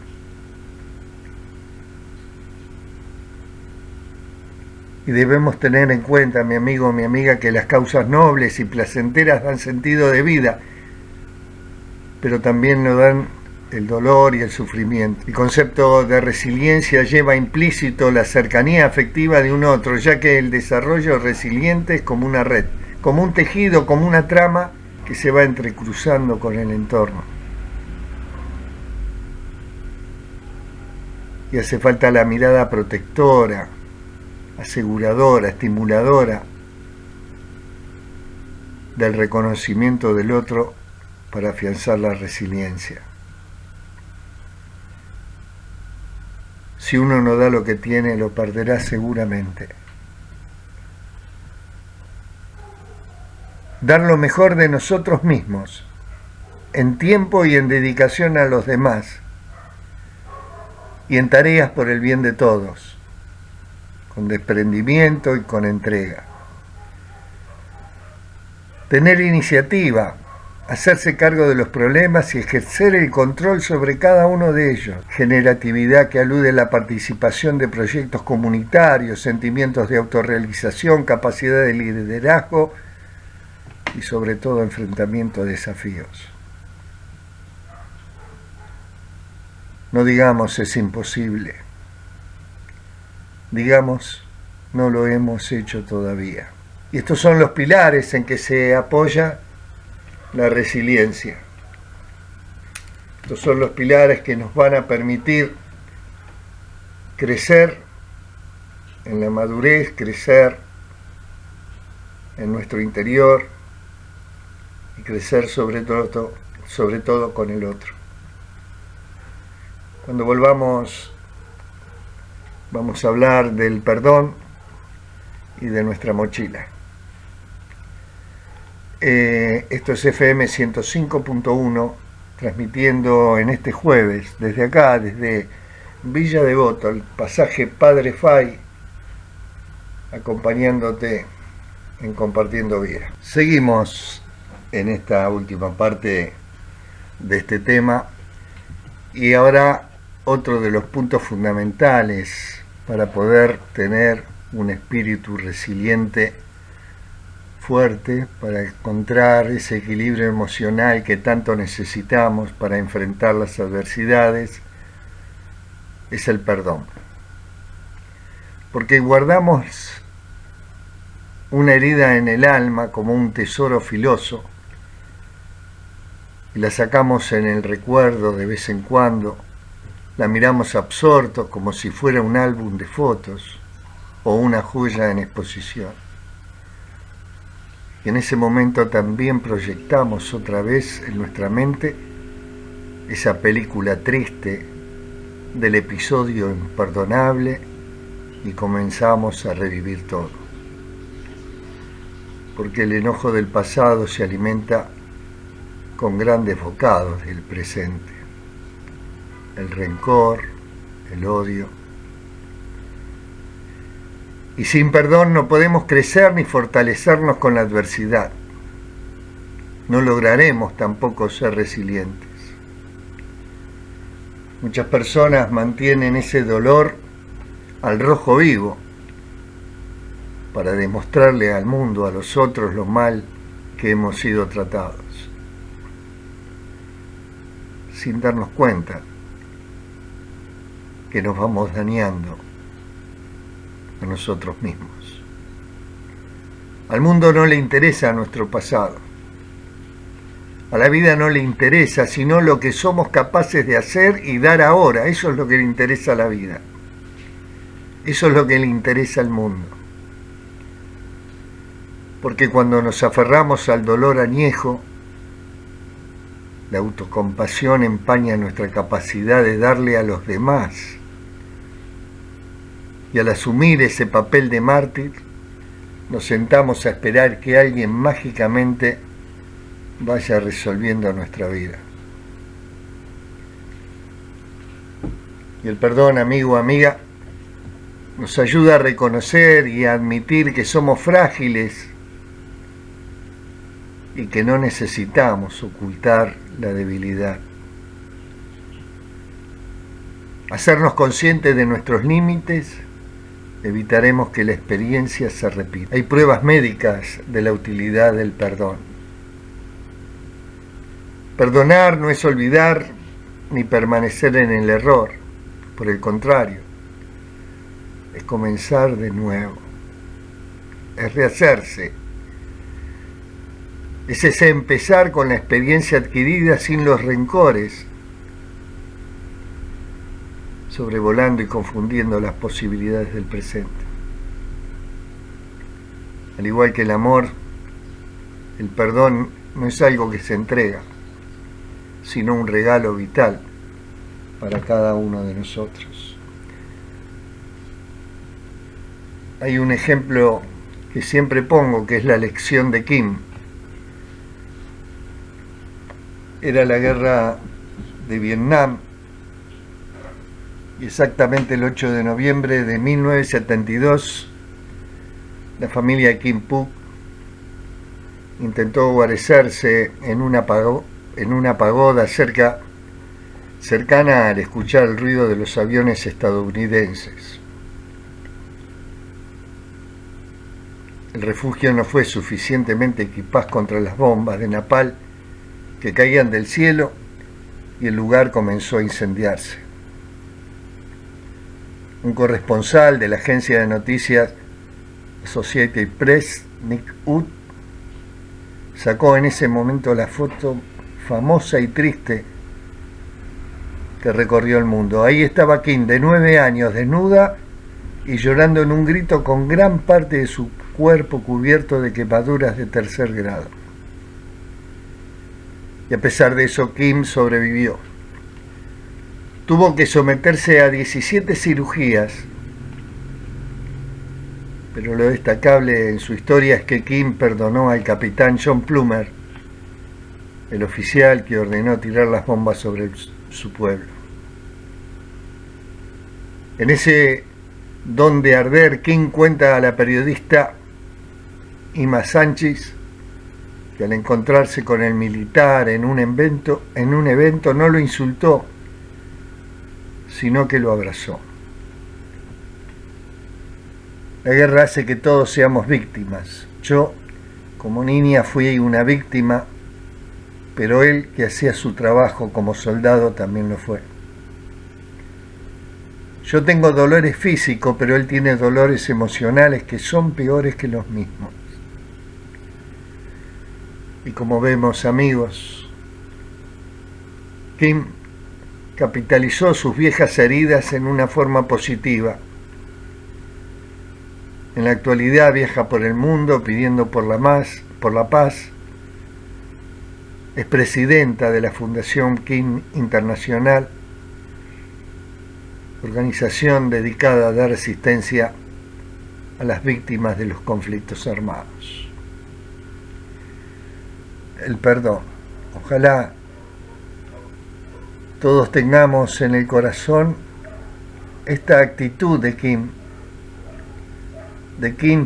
Y debemos tener en cuenta, mi amigo o mi amiga, que las causas nobles y placenteras dan sentido de vida, pero también nos dan el dolor y el sufrimiento. El concepto de resiliencia lleva implícito la cercanía afectiva de un otro, ya que el desarrollo resiliente es como una red, como un tejido, como una trama que se va entrecruzando con el entorno. Y hace falta la mirada protectora, aseguradora, estimuladora del reconocimiento del otro para afianzar la resiliencia. Si uno no da lo que tiene, lo perderá seguramente. Dar lo mejor de nosotros mismos, en tiempo y en dedicación a los demás, y en tareas por el bien de todos, con desprendimiento y con entrega. Tener iniciativa, hacerse cargo de los problemas y ejercer el control sobre cada uno de ellos. Generatividad, que alude a la participación de proyectos comunitarios, sentimientos de autorrealización, capacidad de liderazgo y sobre todo enfrentamiento a desafíos. No digamos es imposible, digamos no lo hemos hecho todavía. Y estos son los pilares en que se apoya la resiliencia. Estos son los pilares que nos van a permitir crecer en la madurez, crecer en nuestro interior y crecer sobre todo con el otro. Cuando volvamos, vamos a hablar del perdón y de nuestra mochila. Esto es FM 105.1, transmitiendo en este jueves, desde acá, desde Villa Devoto, el pasaje Padre Fay, acompañándote en Compartiendo Vida. Seguimos en esta última parte de este tema y ahora otro de los puntos fundamentales para poder tener un espíritu resiliente fuerte, para encontrar ese equilibrio emocional que tanto necesitamos para enfrentar las adversidades, es el perdón. Porque guardamos una herida en el alma como un tesoro filoso y la sacamos en el recuerdo de vez en cuando, la miramos absortos como si fuera un álbum de fotos o una joya en exposición. Y en ese momento también proyectamos otra vez en nuestra mente esa película triste del episodio imperdonable y comenzamos a revivir todo. Porque el enojo del pasado se alimenta con grandes bocados del presente. El rencor, el odio. Y sin perdón no podemos crecer ni fortalecernos con la adversidad. No lograremos tampoco ser resilientes. Muchas personas mantienen ese dolor al rojo vivo para demostrarle al mundo, a los otros, lo mal que hemos sido tratados, sin darnos cuenta que nos vamos dañando a nosotros mismos. Al mundo no le interesa nuestro pasado. A la vida no le interesa sino lo que somos capaces de hacer y dar ahora. Eso es lo que le interesa a la vida. Eso es lo que le interesa al mundo. Porque cuando nos aferramos al dolor añejo, la autocompasión empaña nuestra capacidad de darle a los demás. Y al asumir ese papel de mártir, nos sentamos a esperar que alguien mágicamente vaya resolviendo nuestra vida. Y el perdón, amigo, amiga, nos ayuda a reconocer y a admitir que somos frágiles y que no necesitamos ocultar la debilidad. Hacernos conscientes de nuestros límites, evitaremos que la experiencia se repita. Hay pruebas médicas de la utilidad del perdón. Perdonar no es olvidar ni permanecer en el error, por el contrario, es comenzar de nuevo, es rehacerse, es ese empezar con la experiencia adquirida sin los rencores, sobrevolando y confundiendo las posibilidades del presente. Al igual que el amor, el perdón no es algo que se entrega, sino un regalo vital para cada uno de nosotros. Hay un ejemplo que siempre pongo, que es la lección de Kim. Era la guerra de Vietnam Y exactamente el 8 de noviembre de 1972, la familia Kim Phuc intentó guarecerse en una pagoda cercana al escuchar el ruido de los aviones estadounidenses. El refugio no fue suficientemente equipado contra las bombas de napalm que caían del cielo y el lugar comenzó a incendiarse. Un corresponsal de la agencia de noticias Associated Press, Nick Ut, sacó en ese momento la foto famosa y triste que recorrió el mundo. Ahí estaba Kim, de 9 años, desnuda y llorando en un grito con gran parte de su cuerpo cubierto de quemaduras de 3er grado. Y a pesar de eso, Kim sobrevivió. Tuvo que someterse a 17 cirugías, pero lo destacable en su historia es que Kim perdonó al capitán John Plummer, el oficial que ordenó tirar las bombas sobre su pueblo. En ese don de arder, Kim cuenta a la periodista Ima Sánchez que al encontrarse con el militar en un evento no lo insultó, sino que lo abrazó. La guerra hace que todos seamos víctimas. Yo, como niña, fui una víctima, pero él, que hacía su trabajo como soldado, también lo fue. Yo tengo dolores físicos, pero él tiene dolores emocionales que son peores que los mismos. Y como vemos, amigos, Kim capitalizó sus viejas heridas en una forma positiva. En la actualidad viaja por el mundo pidiendo por la paz. Es presidenta de la Fundación Kim Internacional, organización dedicada a dar asistencia a las víctimas de los conflictos armados. El perdón. Ojalá todos tengamos en el corazón esta actitud de Kim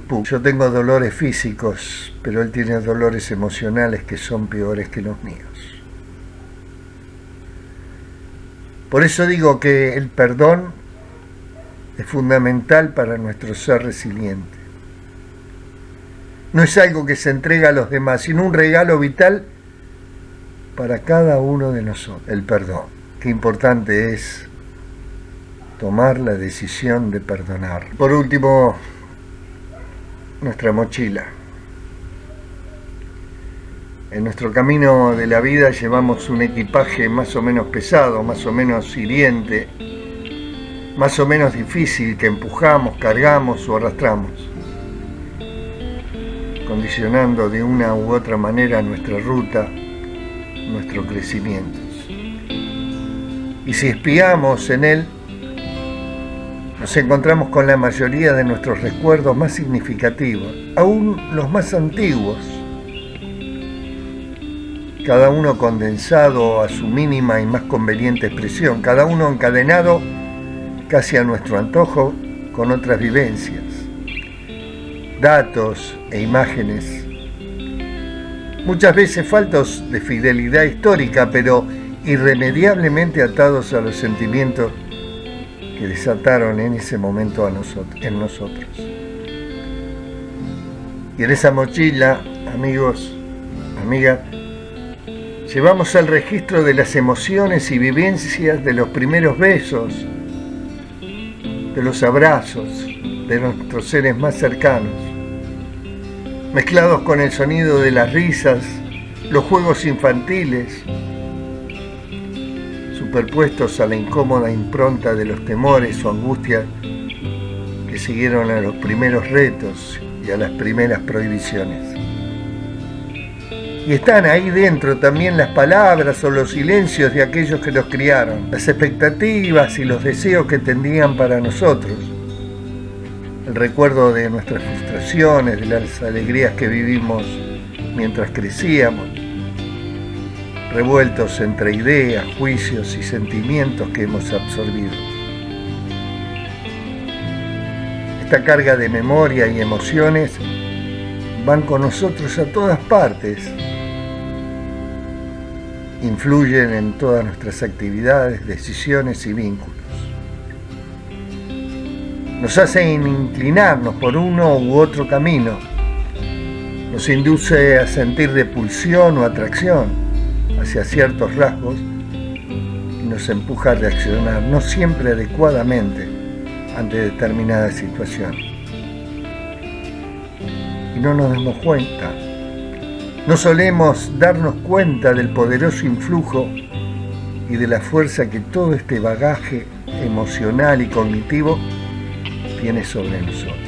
Phuc. Yo tengo dolores físicos, pero él tiene dolores emocionales que son peores que los míos. Por eso digo que el perdón es fundamental para nuestro ser resiliente. No es algo que se entrega a los demás, sino un regalo vital para cada uno de nosotros. El perdón. Qué importante es tomar la decisión de perdonar. Por último, nuestra mochila. En nuestro camino de la vida llevamos un equipaje más o menos pesado, más o menos hiriente, más o menos difícil que empujamos, cargamos o arrastramos, condicionando de una u otra manera nuestra ruta, nuestro crecimiento. Y si espiamos en él, nos encontramos con la mayoría de nuestros recuerdos más significativos, aún los más antiguos, cada uno condensado a su mínima y más conveniente expresión, cada uno encadenado casi a nuestro antojo con otras vivencias, datos e imágenes, muchas veces faltos de fidelidad histórica, pero irremediablemente atados a los sentimientos que desataron en ese momento en nosotros. Y en esa mochila, amigos, amigas, llevamos el registro de las emociones y vivencias de los primeros besos, de los abrazos de nuestros seres más cercanos, mezclados con el sonido de las risas, los juegos infantiles, superpuestos a la incómoda impronta de los temores o angustias que siguieron a los primeros retos y a las primeras prohibiciones. Y están ahí dentro también las palabras o los silencios de aquellos que los criaron, las expectativas y los deseos que tendrían para nosotros, el recuerdo de nuestras frustraciones, de las alegrías que vivimos mientras crecíamos, revueltos entre ideas, juicios y sentimientos que hemos absorbido. esta carga de memoria y emociones van con nosotros a todas partes. Influyen en todas nuestras actividades, decisiones y vínculos. Nos hacen inclinarnos por uno u otro camino. Nos induce a sentir repulsión o atracción hacia ciertos rasgos y nos empuja a reaccionar, no siempre adecuadamente, ante determinada situación. Y no nos damos cuenta. No solemos darnos cuenta del poderoso influjo y de la fuerza que todo este bagaje emocional y cognitivo tiene sobre nosotros.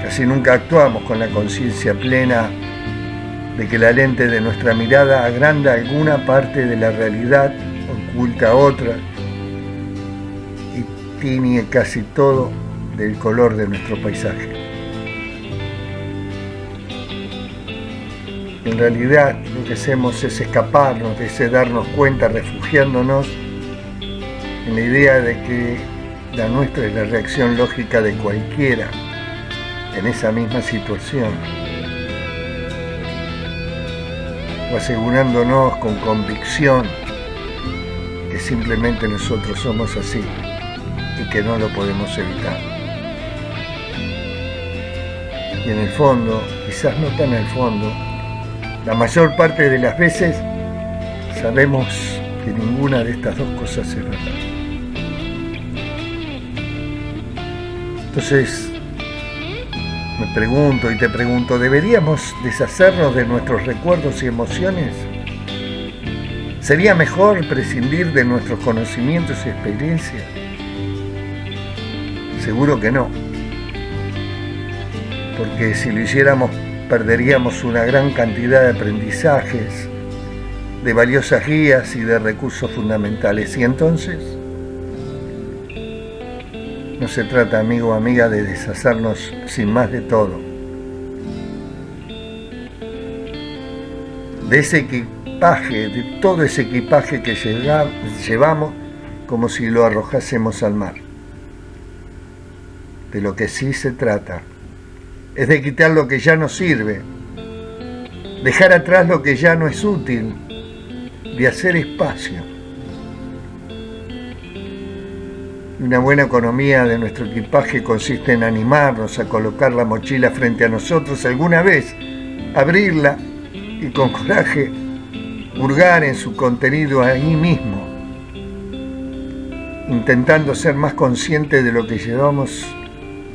Casi nunca actuamos con la conciencia plena de que la lente de nuestra mirada agranda alguna parte de la realidad, oculta otra y tiñe casi todo del color de nuestro paisaje. En realidad lo que hacemos es escaparnos de ese darnos cuenta, refugiándonos en la idea de que la nuestra es la reacción lógica de cualquiera en esa misma situación, o asegurándonos con convicción que simplemente nosotros somos así y que no lo podemos evitar. Y en el fondo, quizás no tan al fondo, la mayor parte de las veces sabemos que ninguna de estas dos cosas es verdad. Entonces, me pregunto y te pregunto, ¿deberíamos deshacernos de nuestros recuerdos y emociones? ¿Sería mejor prescindir de nuestros conocimientos y experiencias? Seguro que no. Porque si lo hiciéramos, perderíamos una gran cantidad de aprendizajes, de valiosas guías y de recursos fundamentales. Y entonces, no se trata, amigo o amiga, de deshacernos sin más de todo. De ese equipaje, de todo ese equipaje que llevamos como si lo arrojásemos al mar. De lo que sí se trata es de quitar lo que ya no sirve, dejar atrás lo que ya no es útil, de hacer espacio. Una buena economía de nuestro equipaje consiste en animarnos a colocar la mochila frente a nosotros alguna vez, abrirla y con coraje hurgar en su contenido ahí mismo, intentando ser más conscientes de lo que llevamos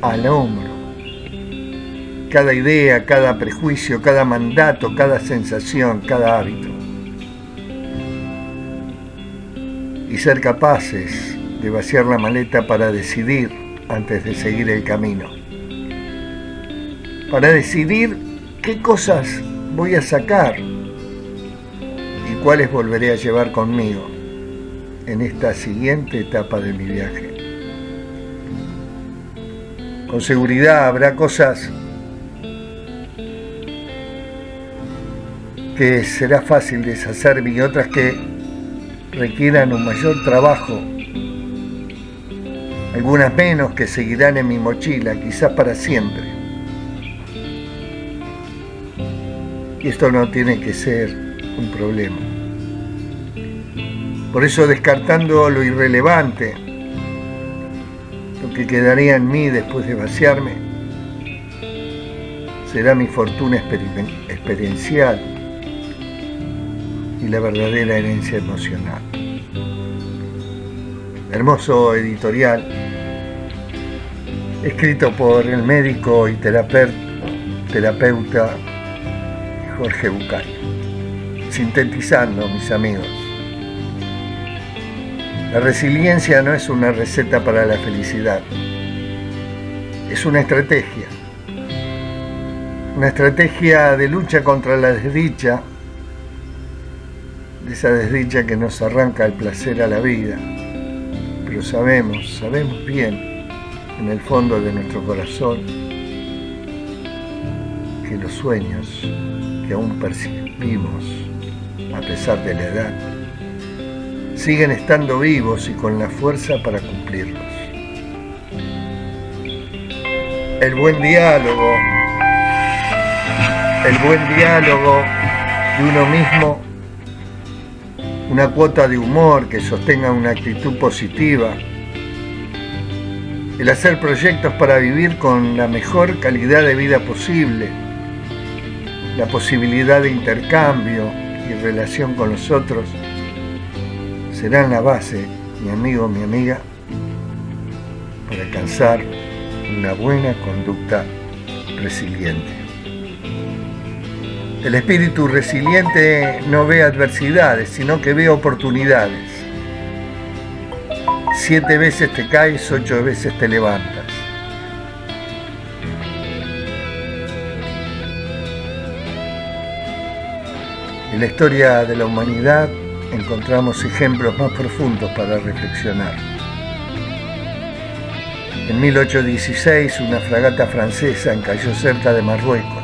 al hombro. Cada idea, cada prejuicio, cada mandato, cada sensación, cada hábito. Y ser capaces de vaciar la maleta para decidir antes de seguir el camino. Para decidir qué cosas voy a sacar y cuáles volveré a llevar conmigo en esta siguiente etapa de mi viaje. Con seguridad habrá cosas que será fácil deshacerme y otras que requieran un mayor trabajo, algunas menos que seguirán en mi mochila, quizás para siempre. Y esto no tiene que ser un problema. Por eso, descartando lo irrelevante, lo que quedaría en mí después de vaciarme, será mi fortuna experiencial y la verdadera herencia emocional. Hermoso editorial, escrito por el médico y terapeuta Jorge Bucay. Sintetizando, mis amigos, la resiliencia no es una receta para la felicidad, es una estrategia de lucha contra la desdicha, de esa desdicha que nos arranca el placer a la vida. Pero sabemos bien en el fondo de nuestro corazón que los sueños que aún percibimos a pesar de la edad siguen estando vivos y con la fuerza para cumplirlos. el buen diálogo de uno mismo, una cuota de humor que sostenga una actitud positiva, el hacer proyectos para vivir con la mejor calidad de vida posible, la posibilidad de intercambio y relación con los otros, serán la base, mi amigo, mi amiga, para alcanzar una buena conducta resiliente. El espíritu resiliente no ve adversidades, sino que ve oportunidades. 7 veces te caes, 8 veces te levantas. En la historia de la humanidad encontramos ejemplos más profundos para reflexionar. En 1816, una fragata francesa encalló cerca de Marruecos.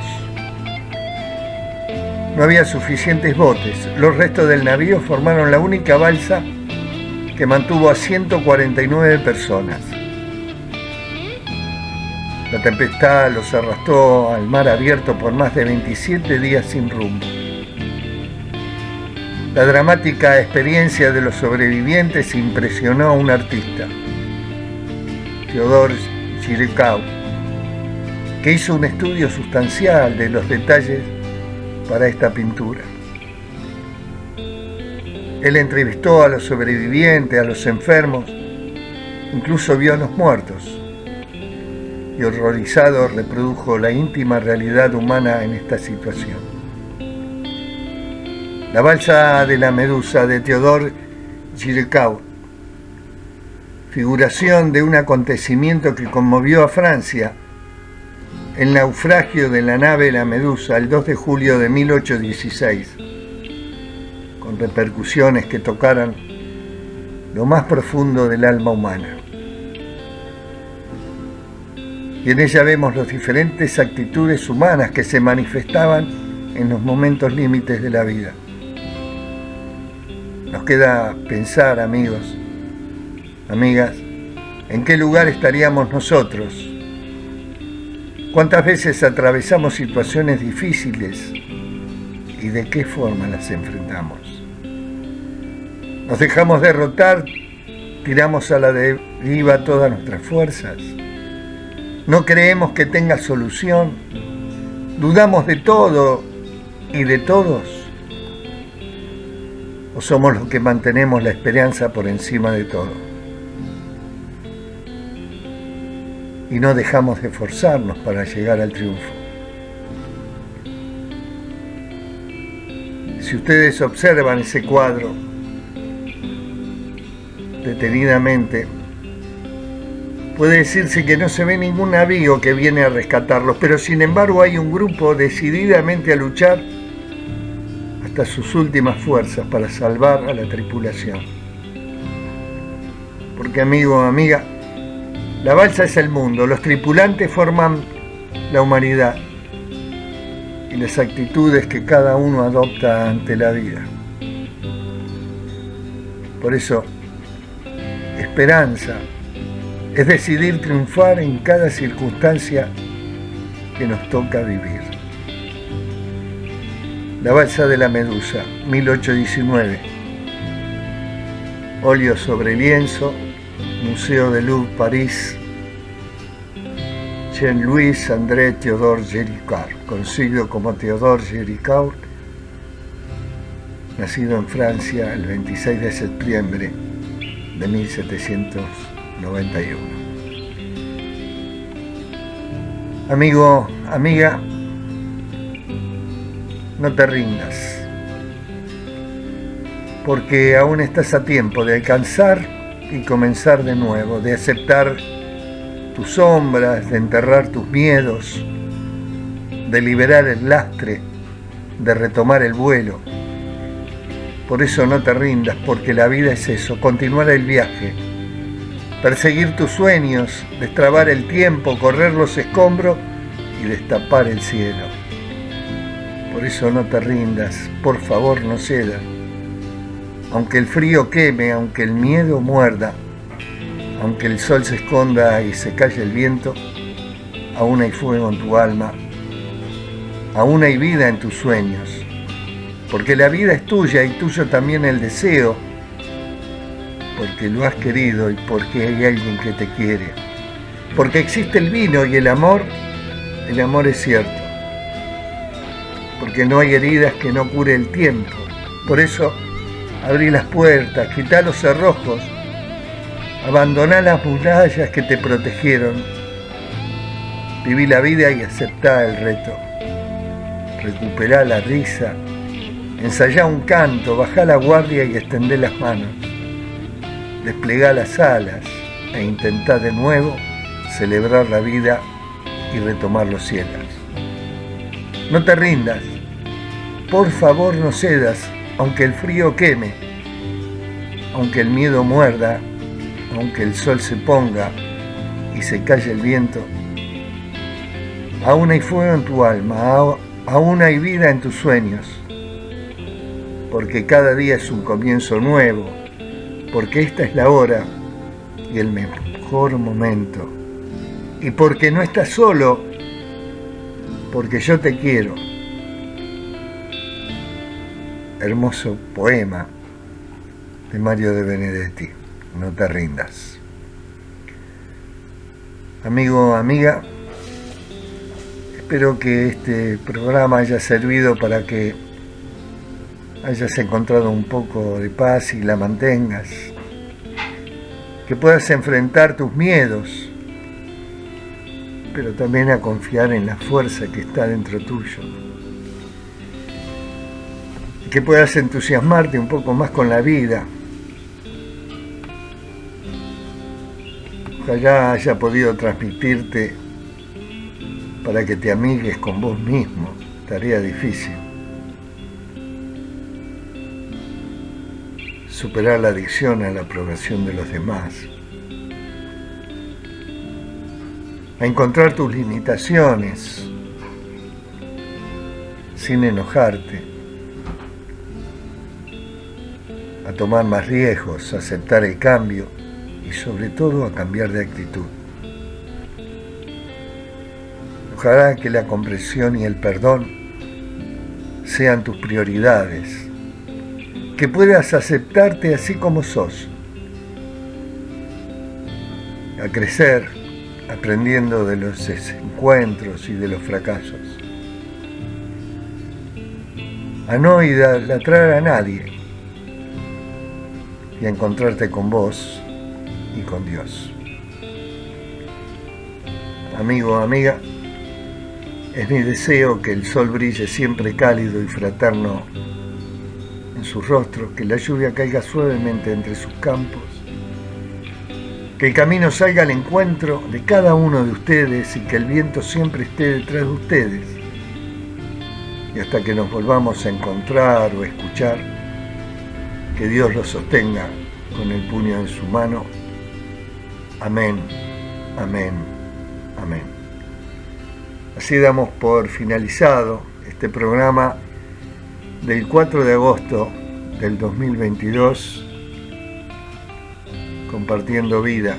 No había suficientes botes. Los restos del navío formaron la única balsa que mantuvo a 149 personas. La tempestad los arrastró al mar abierto por más de 27 días sin rumbo. La dramática experiencia de los sobrevivientes impresionó a un artista, Theodore Géricault, que hizo un estudio sustancial de los detalles para esta pintura. Él entrevistó a los sobrevivientes, a los enfermos, incluso vio a los muertos, y horrorizado reprodujo la íntima realidad humana en esta situación. La balsa de la Medusa de Theodore Géricault, figuración de un acontecimiento que conmovió a Francia, el naufragio de la nave La Medusa el 2 de julio de 1816, con repercusiones que tocaran lo más profundo del alma humana. Y en ella vemos las diferentes actitudes humanas que se manifestaban en los momentos límites de la vida. Nos queda pensar, amigos, amigas, en qué lugar estaríamos nosotros. ¿Cuántas veces atravesamos situaciones difíciles y de qué forma las enfrentamos? ¿Nos dejamos derrotar? ¿Tiramos a la deriva todas nuestras fuerzas? ¿No creemos que tenga solución? ¿Dudamos de todo y de todos? ¿O somos los que mantenemos la esperanza por encima de todo? Y no dejamos de esforzarnos para llegar al triunfo. Si ustedes observan ese cuadro detenidamente, puede decirse que no se ve ningún navío que viene a rescatarlos, pero sin embargo hay un grupo decididamente a luchar hasta sus últimas fuerzas para salvar a la tripulación. Porque, amigo o amiga, la balsa es el mundo, los tripulantes forman la humanidad y las actitudes que cada uno adopta ante la vida. Por eso, esperanza es decidir triunfar en cada circunstancia que nos toca vivir. La balsa de la Medusa, 1819. Óleo sobre lienzo, Museo del Louvre, París. Jean-Louis André Theodore Géricault, conocido como Theodore Géricault, nacido en Francia el 26 de septiembre de 1791. Amigo, amiga, no te rindas, porque aún estás a tiempo de alcanzar y comenzar de nuevo, de aceptar tus sombras, de enterrar tus miedos, de liberar el lastre, de retomar el vuelo. Por eso no te rindas, porque la vida es eso, continuar el viaje, perseguir tus sueños, destrabar el tiempo, correr los escombros y destapar el cielo. Por eso no te rindas, por favor no cedas. Aunque el frío queme, aunque el miedo muerda, aunque el sol se esconda y se calle el viento, aún hay fuego en tu alma, aún hay vida en tus sueños, porque la vida es tuya y tuyo también el deseo, porque lo has querido y porque hay alguien que te quiere, porque existe el vino y el amor es cierto, porque no hay heridas que no cure el tiempo. Por eso abrí las puertas, quitá los cerrojos, abandoná las murallas que te protegieron, viví la vida y aceptá el reto, recuperá la risa, ensayá un canto, bajá la guardia y extendé las manos, desplegá las alas e intentá de nuevo celebrar la vida y retomar los cielos. No te rindas, por favor no cedas, aunque el frío queme, aunque el miedo muerda, aunque el sol se ponga y se calle el viento. Aún hay fuego en tu alma, aún hay vida en tus sueños, porque cada día es un comienzo nuevo, porque esta es la hora y el mejor momento, y porque no estás solo, porque yo te quiero. Hermoso poema de Mario de Benedetti, no te rindas. Amigo, amiga, espero que este programa haya servido para que hayas encontrado un poco de paz y la mantengas, que puedas enfrentar tus miedos, pero también a confiar en la fuerza que está dentro tuyo, y que puedas entusiasmarte un poco más con la vida. Ojalá haya podido transmitirte para que te amigues con vos mismo, tarea difícil. Superar la adicción a la aprobación de los demás. A encontrar tus limitaciones sin enojarte. A tomar más riesgos, a aceptar el cambio y sobre todo a cambiar de actitud. Ojalá que la comprensión y el perdón sean tus prioridades, que puedas aceptarte así como sos, a crecer aprendiendo de los desencuentros y de los fracasos, a no idolatrar a nadie y a encontrarte con vos y con Dios. Amigo, amiga, es mi deseo que el sol brille siempre cálido y fraterno en sus rostros, que la lluvia caiga suavemente entre sus campos, que el camino salga al encuentro de cada uno de ustedes y que el viento siempre esté detrás de ustedes. Y hasta que nos volvamos a encontrar o escuchar, que Dios los sostenga con el puño en su mano. Amén, amén, amén. Así damos por finalizado este programa del 4 de agosto del 2022, compartiendo vida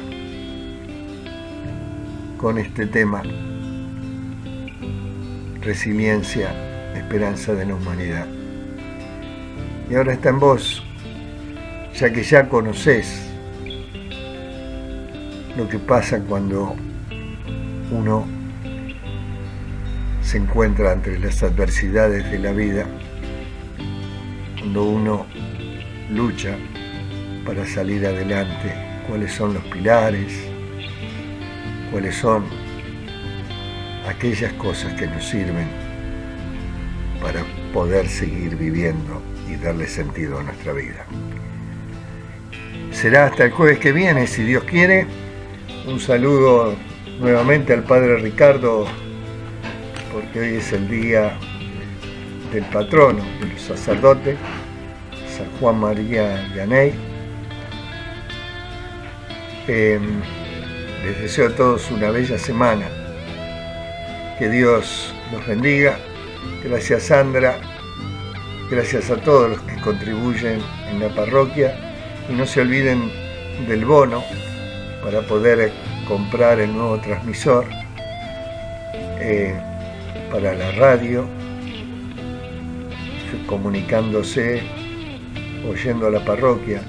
con este tema, resiliencia, esperanza de la humanidad. Y ahora está en vos, ya que ya conocés lo que pasa cuando uno se encuentra entre las adversidades de la vida, cuando uno lucha para salir adelante, cuáles son los pilares, cuáles son aquellas cosas que nos sirven para poder seguir viviendo y darle sentido a nuestra vida. Será hasta el jueves que viene, si Dios quiere. Un saludo nuevamente al Padre Ricardo, porque hoy es el día del patrono de los sacerdotes, San Juan María Vianney. Les deseo a todos una bella semana. Que Dios los bendiga. Gracias, Sandra. Gracias a todos los que contribuyen en la parroquia. Y no se olviden del bono para poder comprar el nuevo transmisor para la radio, comunicándose, oyendo a la parroquia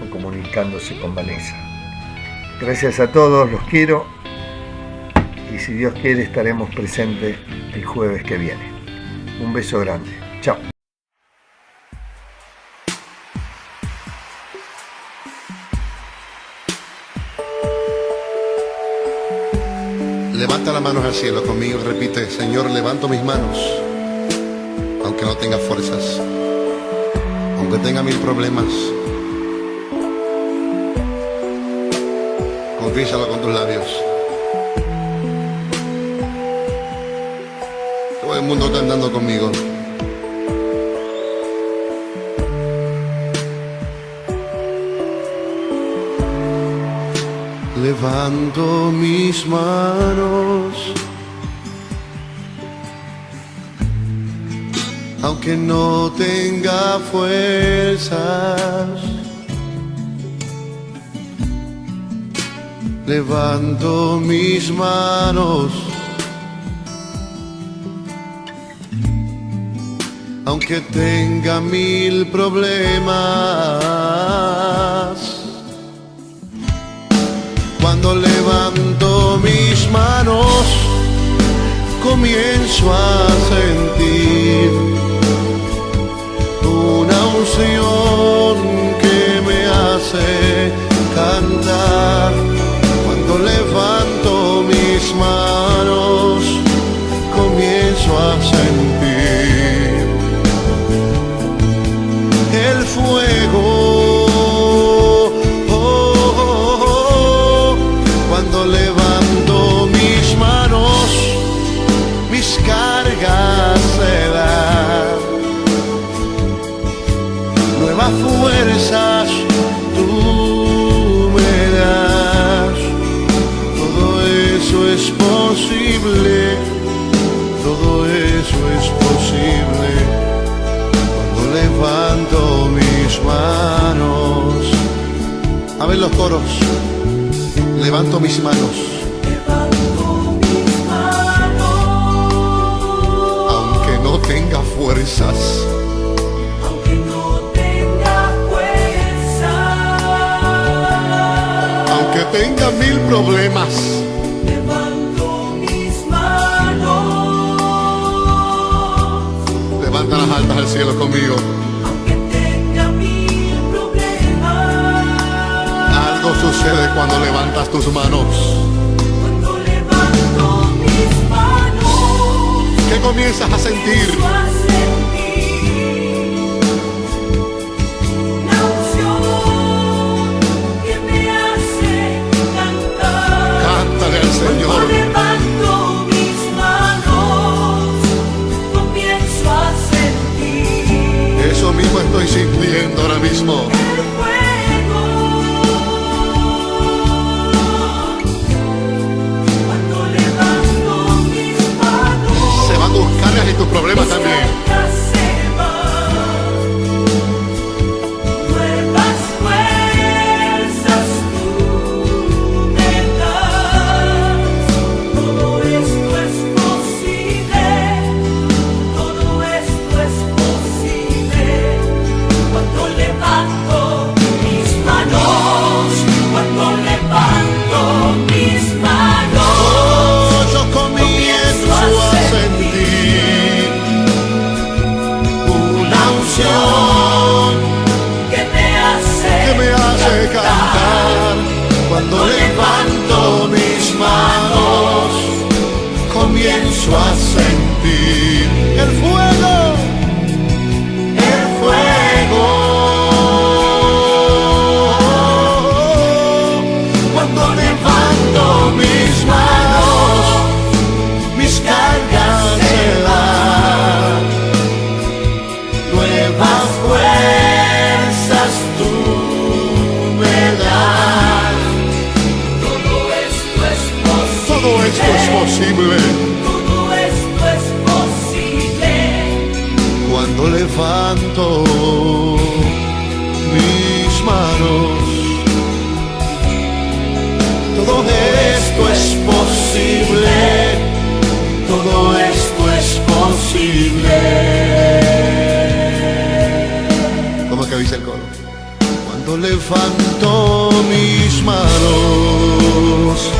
o comunicándose con Vanessa. Gracias a todos, los quiero y si Dios quiere estaremos presentes el jueves que viene. Un beso grande. Chao. Levanta las manos al cielo conmigo y repite: Señor, levanto mis manos, aunque no tenga fuerzas, aunque tenga 1000 problemas. Confiésalo con tus labios. Todo el mundo cantando conmigo. Levanto mis manos, aunque no tenga fuerzas. Levanto mis manos, aunque tenga 1000 problemas. Cuando levanto mis manos, comienzo a sentir una unción que me hace cantar. Cuando levanto mis manos, comienzo a sentir el fuego. Cuando levanto mis manos, mis cargas se dan. Nuevas fuerzas tú me das. Todo eso es posible, todo eso es posible. Cuando levanto mis manos. A ver los coros. Levanto mis manos. Levanto mis manos. Aunque no tenga fuerzas. Aunque no tenga fuerza. Aunque tenga 1000 problemas. Levanto mis manos. Levanta las altas al cielo conmigo. Aunque tenga 1000 problemas. Algo sucede cuando levantas tus manos. Cuando levanto mis manos. ¿Qué comienzas a sentir? Comienzo a sentir una unción que me hace cantar. Cántale al Señor. Cuando levanto mis manos, comienzo a sentir Eso mismo estoy sintiendo ahora mismo. el fuego. Cuando levanto mis manos, Se van tus cargas y tus problemas también. se van. Nuevas fuerzas tú me das. Todo esto es posible, todo esto es posible. Cuando levanto mis manos, cuando levanto mis manos, Oh, yo comienzo a sentir una unción que me hace cantar. Cuando levanto mis manos, comienzo a sentir el fuego, el fuego. Cuando levanto mis manos, mis cargas se dan. Nuevas fuerzas tú me levanto mis manos.